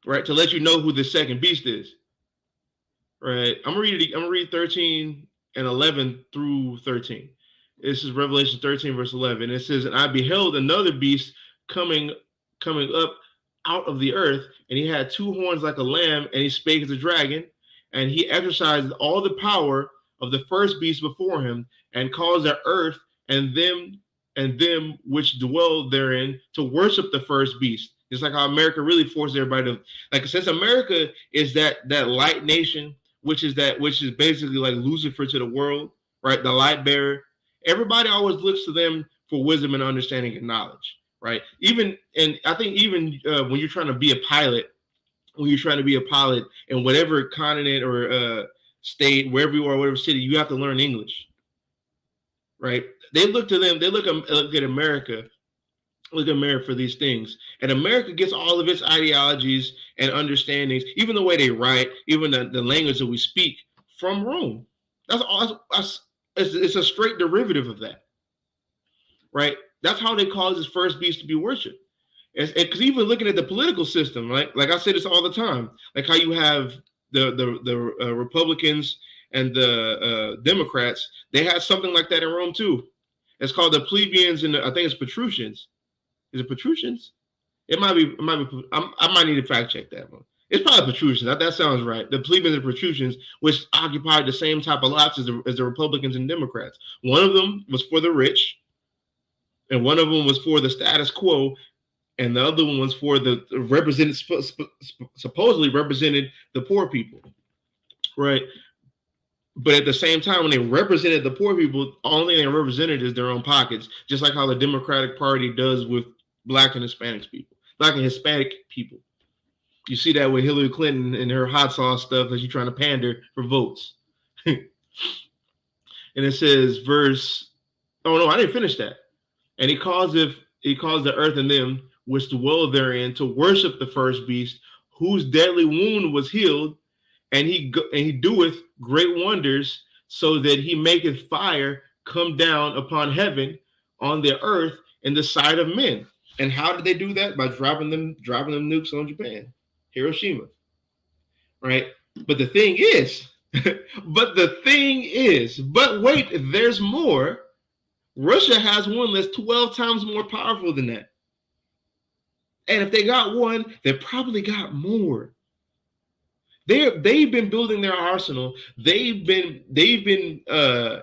right? To let you know who the second beast is, right? I'm gonna read 13 and 11 through 13. This is Revelation 13 verse 11. It says, "And I beheld another beast coming up out of the earth, and he had two horns like a lamb, and he spake as a dragon, and he exercised all the power of the first beast before him, and caused the earth and them which dwell therein to worship the first beast." It's like how America really forced everybody to, like, since America is that light nation, which is basically like Lucifer to the world, right? The light bearer. Everybody always looks to them for wisdom and understanding and knowledge, right? And I think even when you're trying to be a pilot, in whatever continent or state, wherever you are, whatever city, you have to learn English, right? They look to them. They look at America. Look at America for these things, and America gets all of its ideologies and understandings, even the way they write, even the language that we speak, from Rome. That's all. It's a straight derivative of that, right? That's how they cause this first beast to be worshipped. Because even looking at the political system, right? Like I say this all the time, like how you have the Republicans and the Democrats, they had something like that in Rome too. It's called the plebeians and I think it's patricians. Is it patricians? It might be. I might need to fact check that one. It's probably patricians. That sounds right. The plebeians and patricians, which occupied the same type of lots as the Republicans and Democrats. One of them was for the rich, and one of them was for the status quo, and the other one was for the supposedly represented the poor people, right? But at the same time, when they represented the poor people, the only thing they represented is their own pockets, just like how the Democratic Party does with Black and Hispanic people. You see that with Hillary Clinton and her hot sauce stuff as she's trying to pander for votes. And it says, oh no, I didn't finish that. And he caused the earth and them which dwell therein to worship the first beast, whose deadly wound was healed, and he doeth great wonders, so that he maketh fire come down upon heaven, on the earth, in the sight of men. And how did they do that? By dropping them nukes on Japan, Hiroshima, right? But the thing is, but wait, there's more. Russia has one that's 12 times more powerful than that. And if they got one, they probably got more. They've been building their arsenal. They've been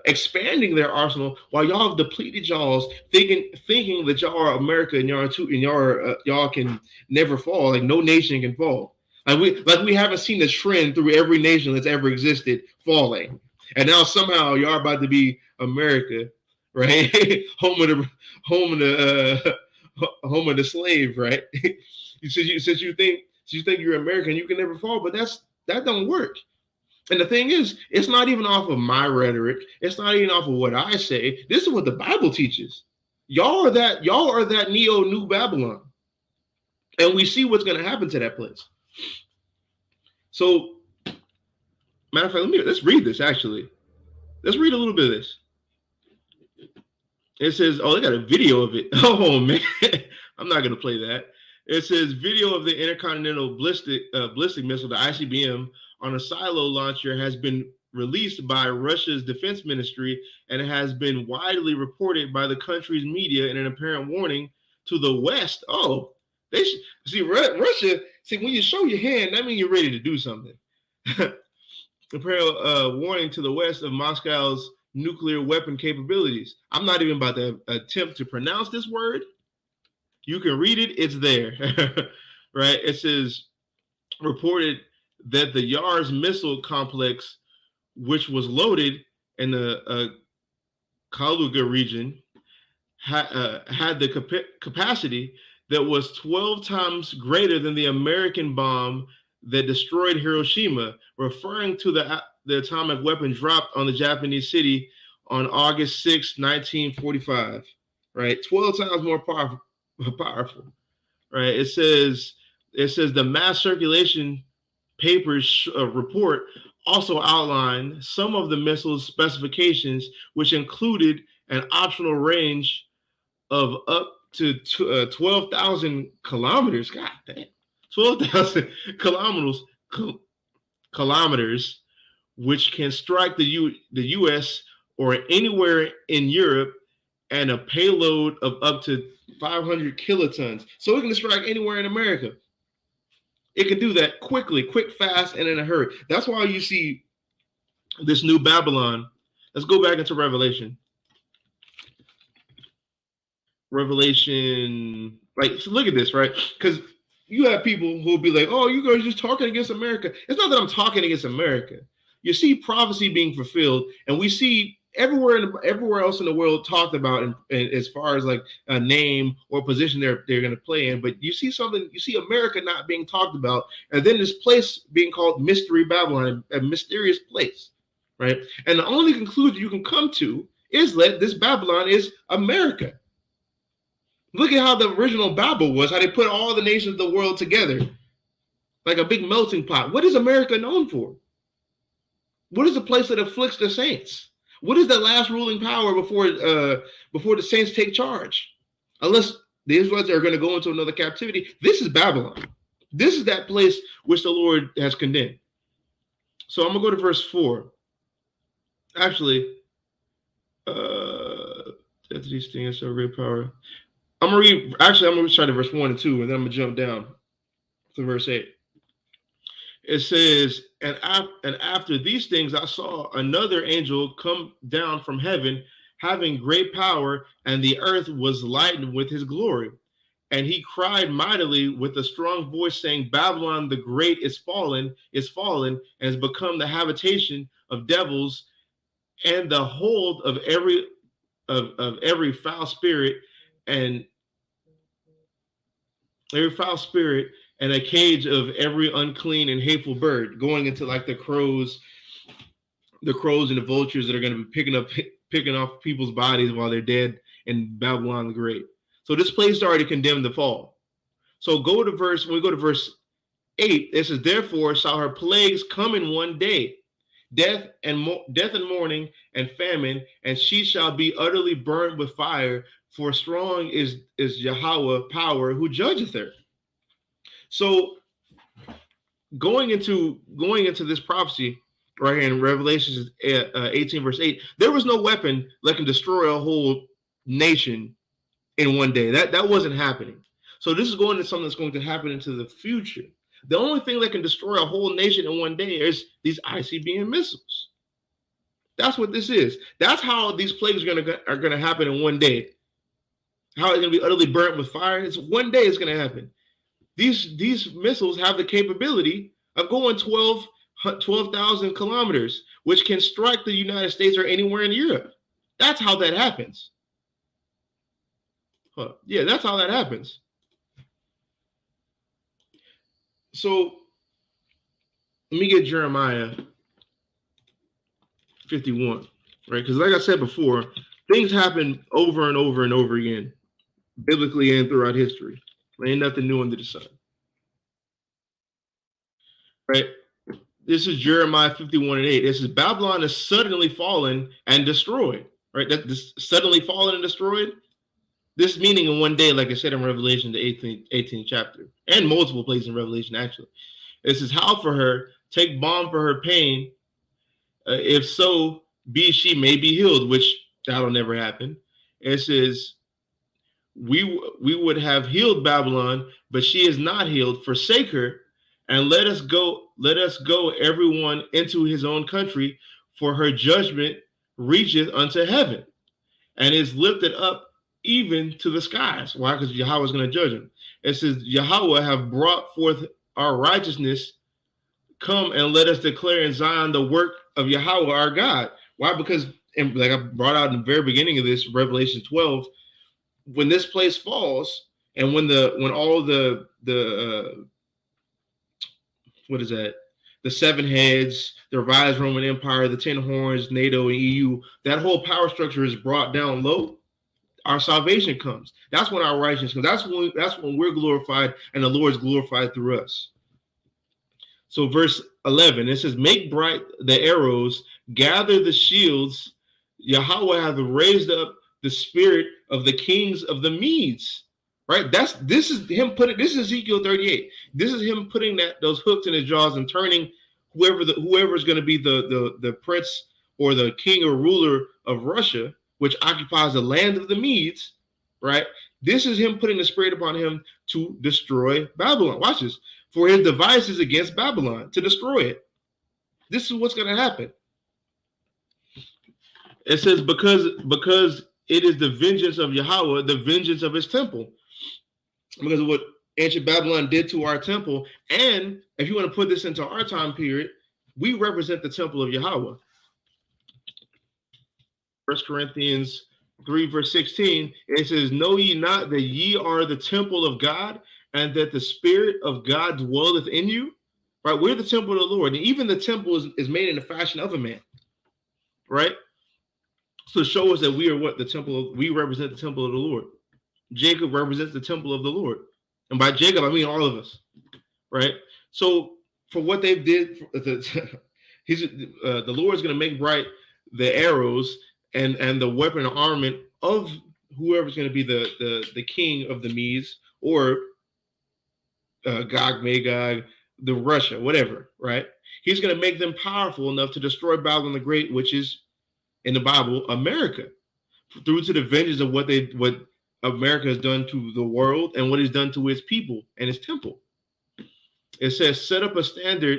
expanding their arsenal while y'all have depleted y'all's, thinking that y'all are America and y'all can never fall. Like no nation can fall. Like we haven't seen this trend through every nation that's ever existed falling, and now somehow y'all about to be America, right? home of the slave, right? Since you think you're American, you can never fall, but that don't work. And the thing is, it's not even off of my rhetoric. It's not even off of what I say. This is what the Bible teaches. Y'all are that New Babylon. And we see what's going to happen to that place. So, matter of fact, let's read this actually. Let's read a little bit of this. It says, oh, they got a video of it. Oh man, I'm not going to play that. It says video of the intercontinental ballistic missile, the ICBM, on a silo launcher has been released by Russia's defense ministry, and it has been widely reported by the country's media in an apparent warning to the West. Oh, they see Russia. See, when you show your hand, that means you're ready to do something. Apparent warning to the West of Moscow's nuclear weapon capabilities. I'm not even about to attempt to pronounce this word. You can read it. It's there, right? It says reported that the Yars missile complex, which was loaded in the Kaluga region, had the capacity that was 12 times greater than the American bomb that destroyed Hiroshima, referring to the atomic weapon dropped on the Japanese city on August 6, 1945. Right, 12 times more powerful. Right, it says the mass circulation papers report also outlined some of the missile's specifications, which included an optional range of up to 12,000 kilometers. God damn, 12,000 kilometers, which can strike the U.S. or anywhere in Europe, and a payload of up to 500 kilotons. So it can strike anywhere in America. It can do that quickly, quick, fast, and in a hurry. That's why you see this new Babylon. Let's go back into Revelation. Revelation, like, so look at this, right? Because you have people who will be like, oh, you guys are just talking against America. It's not that I'm talking against America. You see prophecy being fulfilled, and we see everywhere else in the world talked about as far as like a name or position they're going to play in. But you see something, you see America not being talked about, and then this place being called Mystery Babylon, a mysterious place, right? And the only conclusion you can come to is that this Babylon is America. Look at how the original Babel was, how they put all the nations of the world together like a big melting pot. What is America known for? What is the place that afflicts the saints? What is the last ruling power before the saints take charge? Unless the Israelites are going to go into another captivity. This is Babylon. This is that place which the Lord has condemned. So I'm going to go to verse 4. Actually, after these things are great power. I'm going to start at verse 1 and 2, and then I'm going to jump down to verse 8. It says, and after these things, I saw another angel come down from heaven, having great power, and the earth was lightened with his glory. And he cried mightily with a strong voice, saying, Babylon the Great is fallen, and has become the habitation of devils, and the hold of every foul spirit, and a cage of every unclean and hateful bird, going into like the crows and the vultures that are going to be picking off people's bodies while they're dead in Babylon the Great. So this place already condemned the fall. So when we go to verse 8, it says, therefore shall her plagues come in one day, death and mourning and famine, and she shall be utterly burned with fire, for strong is Yahweh power who judgeth her. So going into this prophecy right here in Revelation 18 verse 8, there was no weapon that can destroy a whole nation in one day. That wasn't happening. So this is going to something that's going to happen into the future. The only thing that can destroy a whole nation in one day is these ICBM missiles. That's what this is. That's how these plagues are going to happen in one day. How it's going to be utterly burnt with fire. It's one day it's going to happen. These missiles have the capability of going 12,000 kilometers, which can strike the United States or anywhere in Europe. That's how that happens. Yeah, that's how that happens. So let me get Jeremiah 51, right? Because like I said before, things happen over and over and over again, biblically and throughout history. There ain't nothing new under the sun. Right? This is Jeremiah 51 and 8. This is Babylon is suddenly fallen and destroyed. Right? This suddenly fallen and destroyed. This meaning in one day, like I said in Revelation, the 18th chapter, and multiple places in Revelation, actually. It says, how for her, take balm for her pain, if so be she may be healed, which that'll never happen. It says, we would have healed Babylon, but she is not healed. Forsake her, and let us go everyone into his own country, for her judgment reacheth unto heaven, and is lifted up even to the skies. Why? Because Yahweh is going to judge him. It says, Yahweh have brought forth our righteousness come and let us declare in Zion the work of Yahweh our God. Why? Because, and like I brought out in the very beginning of this, Revelation 12, when this place falls, and when all the what is that? The seven heads, the revised Roman Empire, the 10 horns, NATO and EU, that whole power structure is brought down low. Our salvation comes. That's when our righteousness comes. That's when we're glorified and the Lord is glorified through us. So verse 11, it says, make bright the arrows, gather the shields. Yahweh hath raised up the spirit of the kings of the Medes. Right? This is Ezekiel 38. This is him putting those hooks in his jaws and turning whoever is going to be the prince or the king or ruler of Russia, which occupies the land of the Medes, right? This is him putting the spirit upon him to destroy Babylon. Watch this. For his devices against Babylon, to destroy it. This is what's going to happen. It says, because it is the vengeance of Yahweh, the vengeance of his temple. Because of what ancient Babylon did to our temple. And if you want to put this into our time period, we represent the temple of Yahweh. 1 Corinthians 3, verse 16, it says, know ye not that ye are the temple of God, and that the Spirit of God dwelleth in you? Right? We're the temple of the Lord. And even the temple is made in the fashion of a man. Right? So show us that we are we represent the temple of the Lord. Jacob represents the temple of the Lord. And by Jacob, I mean all of us. Right? So for what they did, the Lord is going to make bright the arrows and the weapon and armament of whoever's going to be the king of the Medes, or Gog, Magog, the Russia, whatever, right? He's going to make them powerful enough to destroy Babylon the Great, which is in the Bible, America, through to the vengeance of what America has done to the world and what he's done to his people and his temple. It says, set up a standard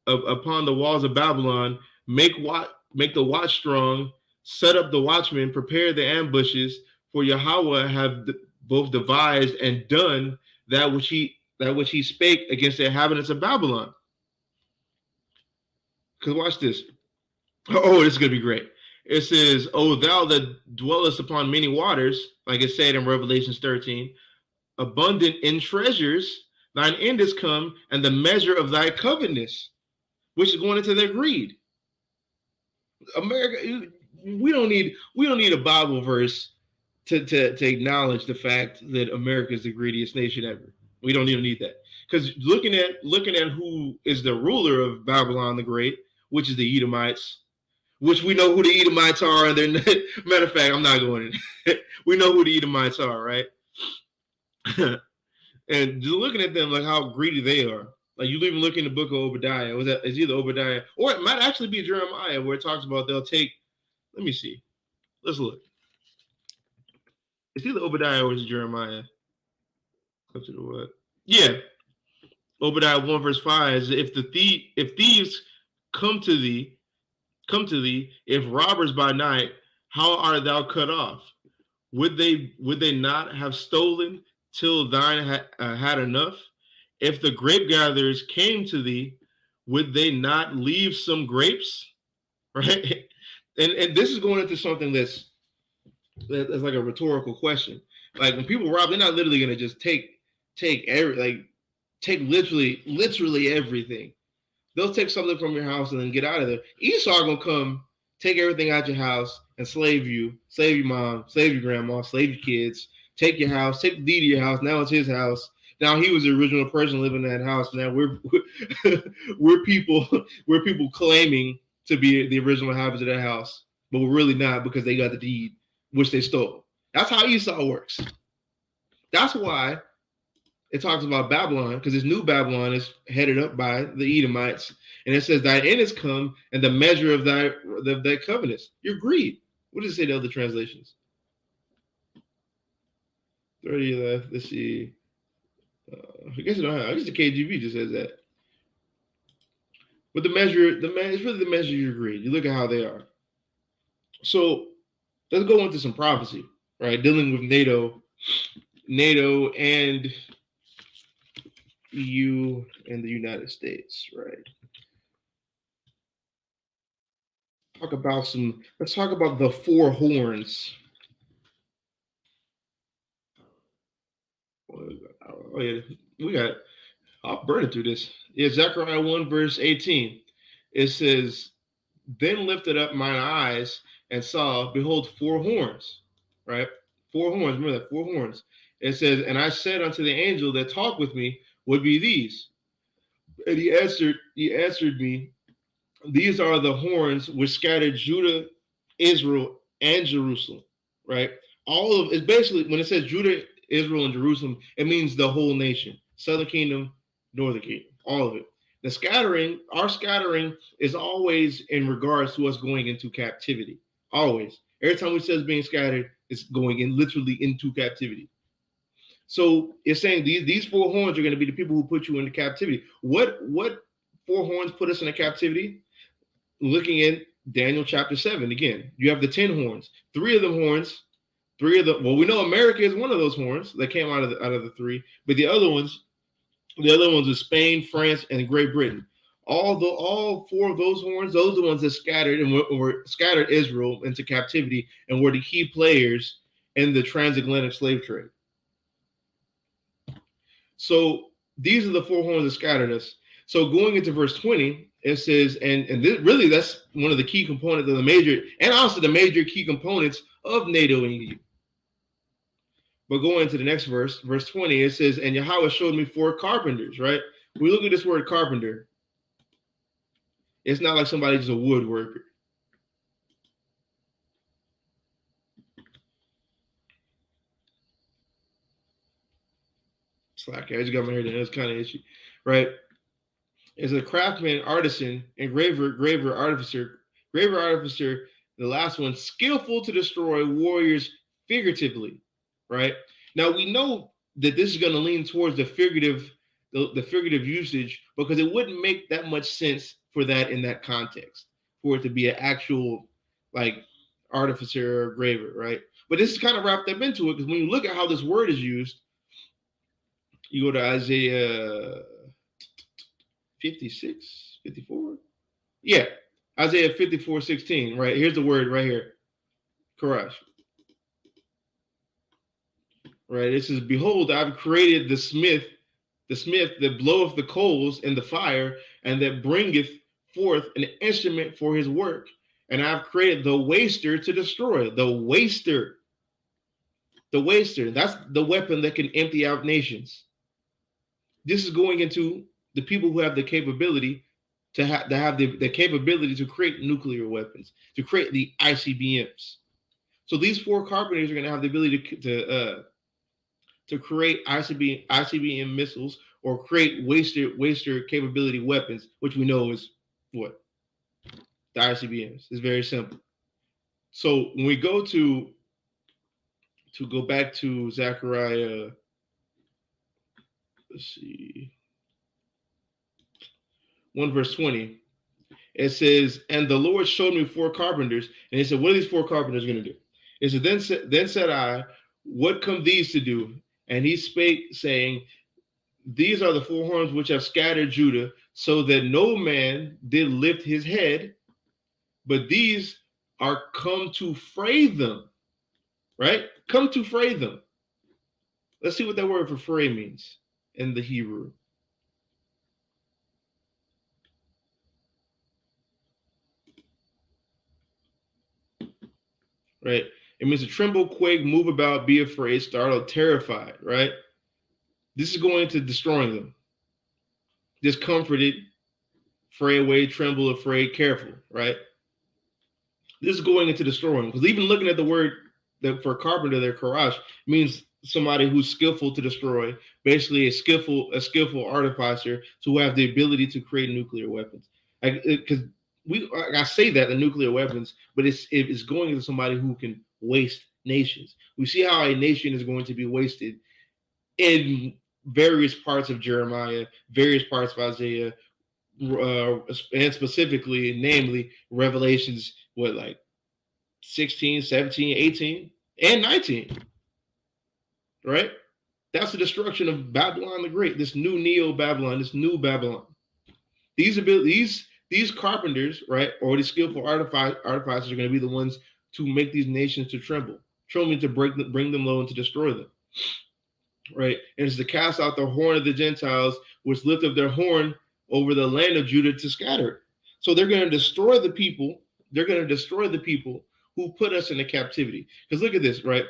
upon the walls of Babylon, make the watch strong, set up the watchmen, prepare the ambushes, for Yahweh have both devised and done that which he spake against the inhabitants of Babylon. Because watch this. Oh, this is going to be great. It says, O thou that dwellest upon many waters, like it said in Revelation 13, abundant in treasures, thine end is come, and the measure of thy covetousness, which is going into their greed. America, we don't need a Bible verse to acknowledge the fact that America is the greediest nation ever. We don't even need that. Because looking at who is the ruler of Babylon the Great, which is the Edomites, which we know who the Edomites are. And they're matter of fact, I'm not going in. We know who the Edomites are, right? And just looking at them, like how greedy they are. Like you even look in the book of Obadiah. It's either Obadiah or it might actually be Jeremiah, where it talks about they'll take. Let me see. Let's look. It's either Obadiah or it's Jeremiah. Go to the what? Yeah. Obadiah 1 verse 5 is if thieves come to thee, if robbers by night, how art thou cut off? Would they not have stolen till thine had enough? If the grape gatherers came to thee, would they not leave some grapes? Right? And this is going into something that's like a rhetorical question. Like when people rob, they're not literally going to just take literally everything. They'll take something from your house and then get out of there. Esau gonna come take everything out your house and slave your mom, slave your grandma, slave your kids, take your house, take the deed of your house. Now it's his house. Now he was the original person living in that house. Now we're people claiming to be the original inhabitants of that house, but we're really not because they got the deed which they stole. That's how Esau works. That's why it talks about Babylon, because this new Babylon is headed up by the Edomites. And it says, thy end is come, and the measure of thy covenants. Your greed. What does it say in the other translations? 30 left. Let's see. I guess the KJV just says that. But it's really the measure of your greed. You look at how they are. So let's go into some prophecy, right? Dealing with NATO and EU and the United States, right? talk about some. Let's talk about the four horns. Oh yeah, we got. I'll burn it through this. Yeah, Zechariah 1 verse 18. It says, "Then lifted up mine eyes and saw, behold, four horns." Right, four horns. Remember that, four horns. It says, "And I said unto the angel that talked with me, what be these?" And he answered me, "These are the horns which scattered Judah, Israel, and Jerusalem." Right? All of it's basically when it says Judah, Israel, and Jerusalem, it means the whole nation. Southern kingdom, northern kingdom, all of it. The scattering, our scattering is always in regards to us going into captivity. Always. Every time we says being scattered, it's going in literally into captivity. So it's saying these four horns are going to be the people who put you into captivity. What four horns put us into captivity? Looking at Daniel chapter 7 again, you have the 10 horns. Three of the well, we know America is one of those horns that came out of the three, but the other ones are Spain, France, and Great Britain. All four of those horns, those are the ones that scattered and were scattered Israel into captivity and were the key players in the transatlantic slave trade. So these are the four horns that scattered us. So going into verse 20, it says, and this, really that's one of the key components of the major, and also the major key components of NATO and EU. But going into the next verse, verse 20, it says, "And Yahweh showed me four carpenters," right? We look at this word carpenter. It's not like somebody's just a woodworker. Slack, I just got my hair done. That's kind of issue, right? Is a craftsman, artisan, engraver, graver, artificer. Graver, artificer, the last one, skillful to destroy warriors figuratively, right? Now we know that this is going to lean towards the figurative usage because it wouldn't make that much sense for that in that context, for it to be an actual like artificer or graver, right? But this is kind of wrapped up into it because when you look at how this word is used, you go to Isaiah 56, 54. Yeah, Isaiah 54:16. Right, here's the word right here. Karash. Right, it says, "Behold, I've created the smith that bloweth the coals in the fire, and that bringeth forth an instrument for his work. And I've created the waster to destroy." The waster. The waster. That's the weapon that can empty out nations. This is going into the people who have the capability to have the capability to create nuclear weapons, to create the ICBMs. So these four carpenters are going to have the ability to create ICBM missiles or create waster capability weapons, which we know is what? The ICBMs. It's very simple. So when we go to go back to Zechariah, let's see, 1 verse 20, it says, "And the Lord showed me four carpenters," and he said, "What are these four carpenters going to do?" It said, then said I, "What come these to do?" And he spake, saying, "These are the four horns which have scattered Judah, so that no man did lift his head, but these are come to fray them." Right? Come to fray them. Let's see what that word for fray means in the Hebrew. Right? It means to tremble, quake, move about, be afraid, startled, terrified, right? This is going to destroying them. Discomforted, fray away, tremble, afraid, careful, right? This is going into destroying. Because even looking at the word that for carpenter there, karash, means somebody who's skillful to destroy, basically a skillful artificer to have the ability to create nuclear weapons. Because I say that the nuclear weapons, but it's going into somebody who can waste nations. We see how a nation is going to be wasted in various parts of Jeremiah, various parts of Isaiah, and specifically, namely, Revelations, what, like 16, 17, 18, and 19, right? That's the destruction of Babylon the Great, this new Neo-Babylon, this new Babylon. These these carpenters, right, or these skillful artificers are going to be the ones to make these nations to tremble to bring them low and to destroy them, right? And it's to cast out the horn of the Gentiles, which lift up their horn over the land of Judah to scatter it. So they're going to destroy the people. They're going to destroy the people who put us into captivity. Because look at this, right?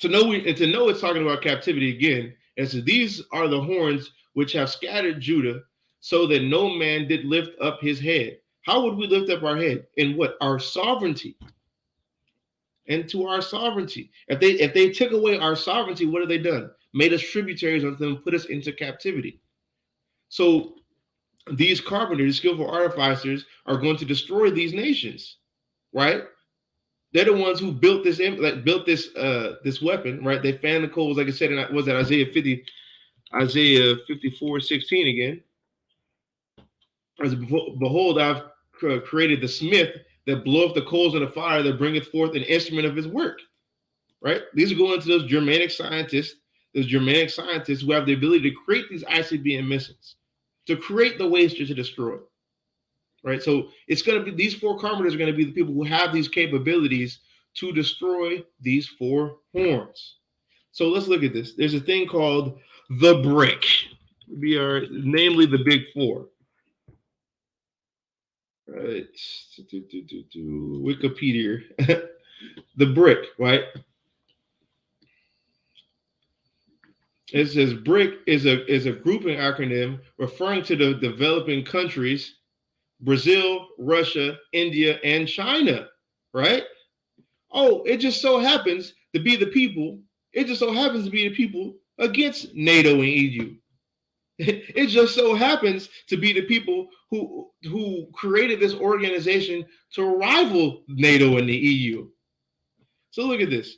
To know it's talking about captivity again. And so these are the horns which have scattered Judah, so that no man did lift up his head. How would we lift up our head? In what? Our sovereignty. Into our sovereignty. If they took away our sovereignty, what have they done? Made us tributaries unto them, put us into captivity. So these carpenters, skillful artificers, are going to destroy these nations, right? They're the ones who built this weapon, right? They fanned the coals, like I said, and was that Isaiah 54:16 again. As behold, I've created the smith that bloweth the coals in the fire, that bringeth forth an instrument of his work. Right? These are going to those Germanic scientists who have the ability to create these ICBM missiles, to create the waster to destroy. Right? So it's going to be, these four carpenters are going to be the people who have these capabilities to destroy these four horns. So let's look at this. There's a thing called the brick. Namely the big four. Right. Wikipedia. The brick, right? It says BRIC is a grouping acronym referring to the developing countries, Brazil, Russia, India, and China, right? Oh, it just so happens to be the people. It just so happens to be the people against NATO and EU. It just so happens to be the people who created this organization to rival NATO and the EU. So look at this.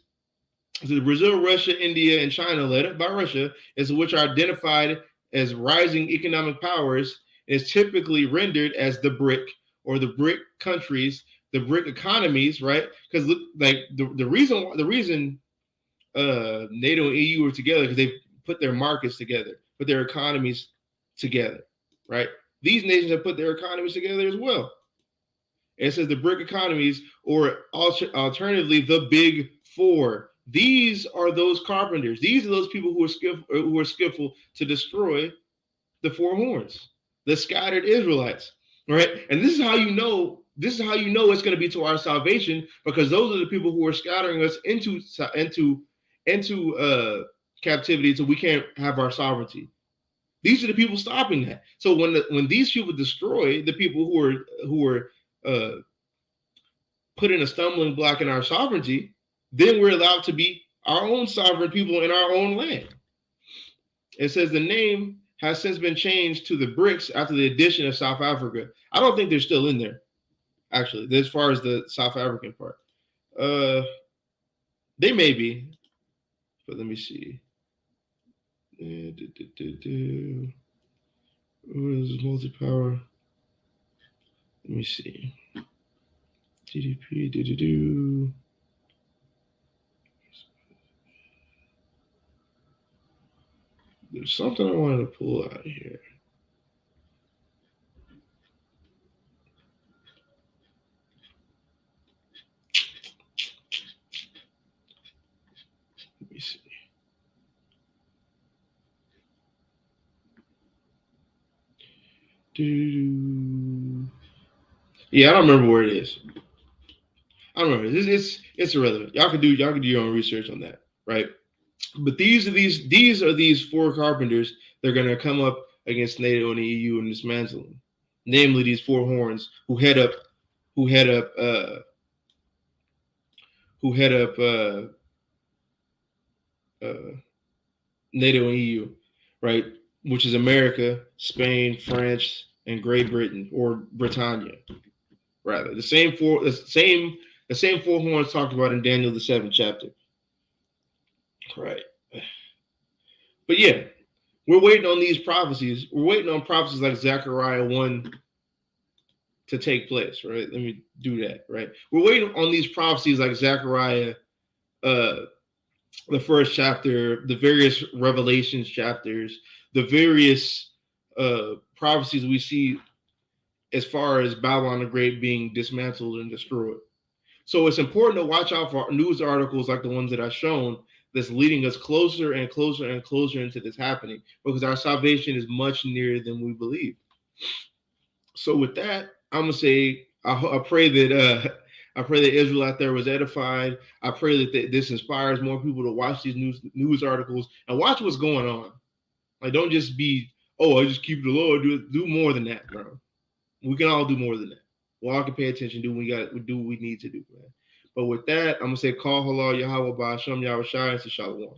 So Brazil, Russia, India, and China, led by Russia, is which are identified as rising economic powers, is typically rendered as the BRIC, or the BRIC countries, the BRIC economies, right? Because like the reason NATO and EU are together, because they put their markets together, put their economies together, right? These nations have put their economies together as well. It says the BRIC economies, or alternatively, the big four. These are those carpenters. These are those people who are skillful to destroy the four horns, the scattered Israelites, right? And this is how you know. This is how you know it's going to be to our salvation, because those are the people who are scattering us into captivity, so we can't have our sovereignty. These are the people stopping that. So when these people destroy the people who are put in a stumbling block in our sovereignty, then we're allowed to be our own sovereign people in our own land. It says the name has since been changed to the BRICS after the addition of South Africa. I don't think they're still in there, actually, as far as the South African part. They may be, but let me see. What is multi-power? Let me see. GDP. There's something I wanted to pull out of here. Let me see. Yeah, I don't remember where it is. I don't remember. It's irrelevant. Y'all can do your own research on that, right? But these are these four carpenters that are going to come up against NATO and the EU and dismantle them. Namely, these four horns who head up NATO and EU, right? Which is America, Spain, France, and Great Britain, or Britannia, rather. The same four horns talked about in Daniel the 7th chapter. Right. But yeah, we're waiting on these prophecies. We're waiting on prophecies like Zechariah 1 to take place, right? Let me do that, right? We're waiting on these prophecies like Zechariah, the first chapter, the various Revelations chapters, the various prophecies we see as far as Babylon the Great being dismantled and destroyed. So it's important to watch out for news articles like the ones that I've shown that's leading us closer and closer and closer into this happening, because our salvation is much nearer than we believe. So with that, I'm gonna say I pray that I pray that Israel out there was edified. I pray that this inspires more people to watch these news articles and watch what's going on. Like, don't just be, oh, I just keep the Lord. Do more than that, bro. We can all do more than that. We all can pay attention. Do what we need to do, man. But with that, I'm gonna say, call halal Yahweh by Hashem Yahweh Shai and Shalom.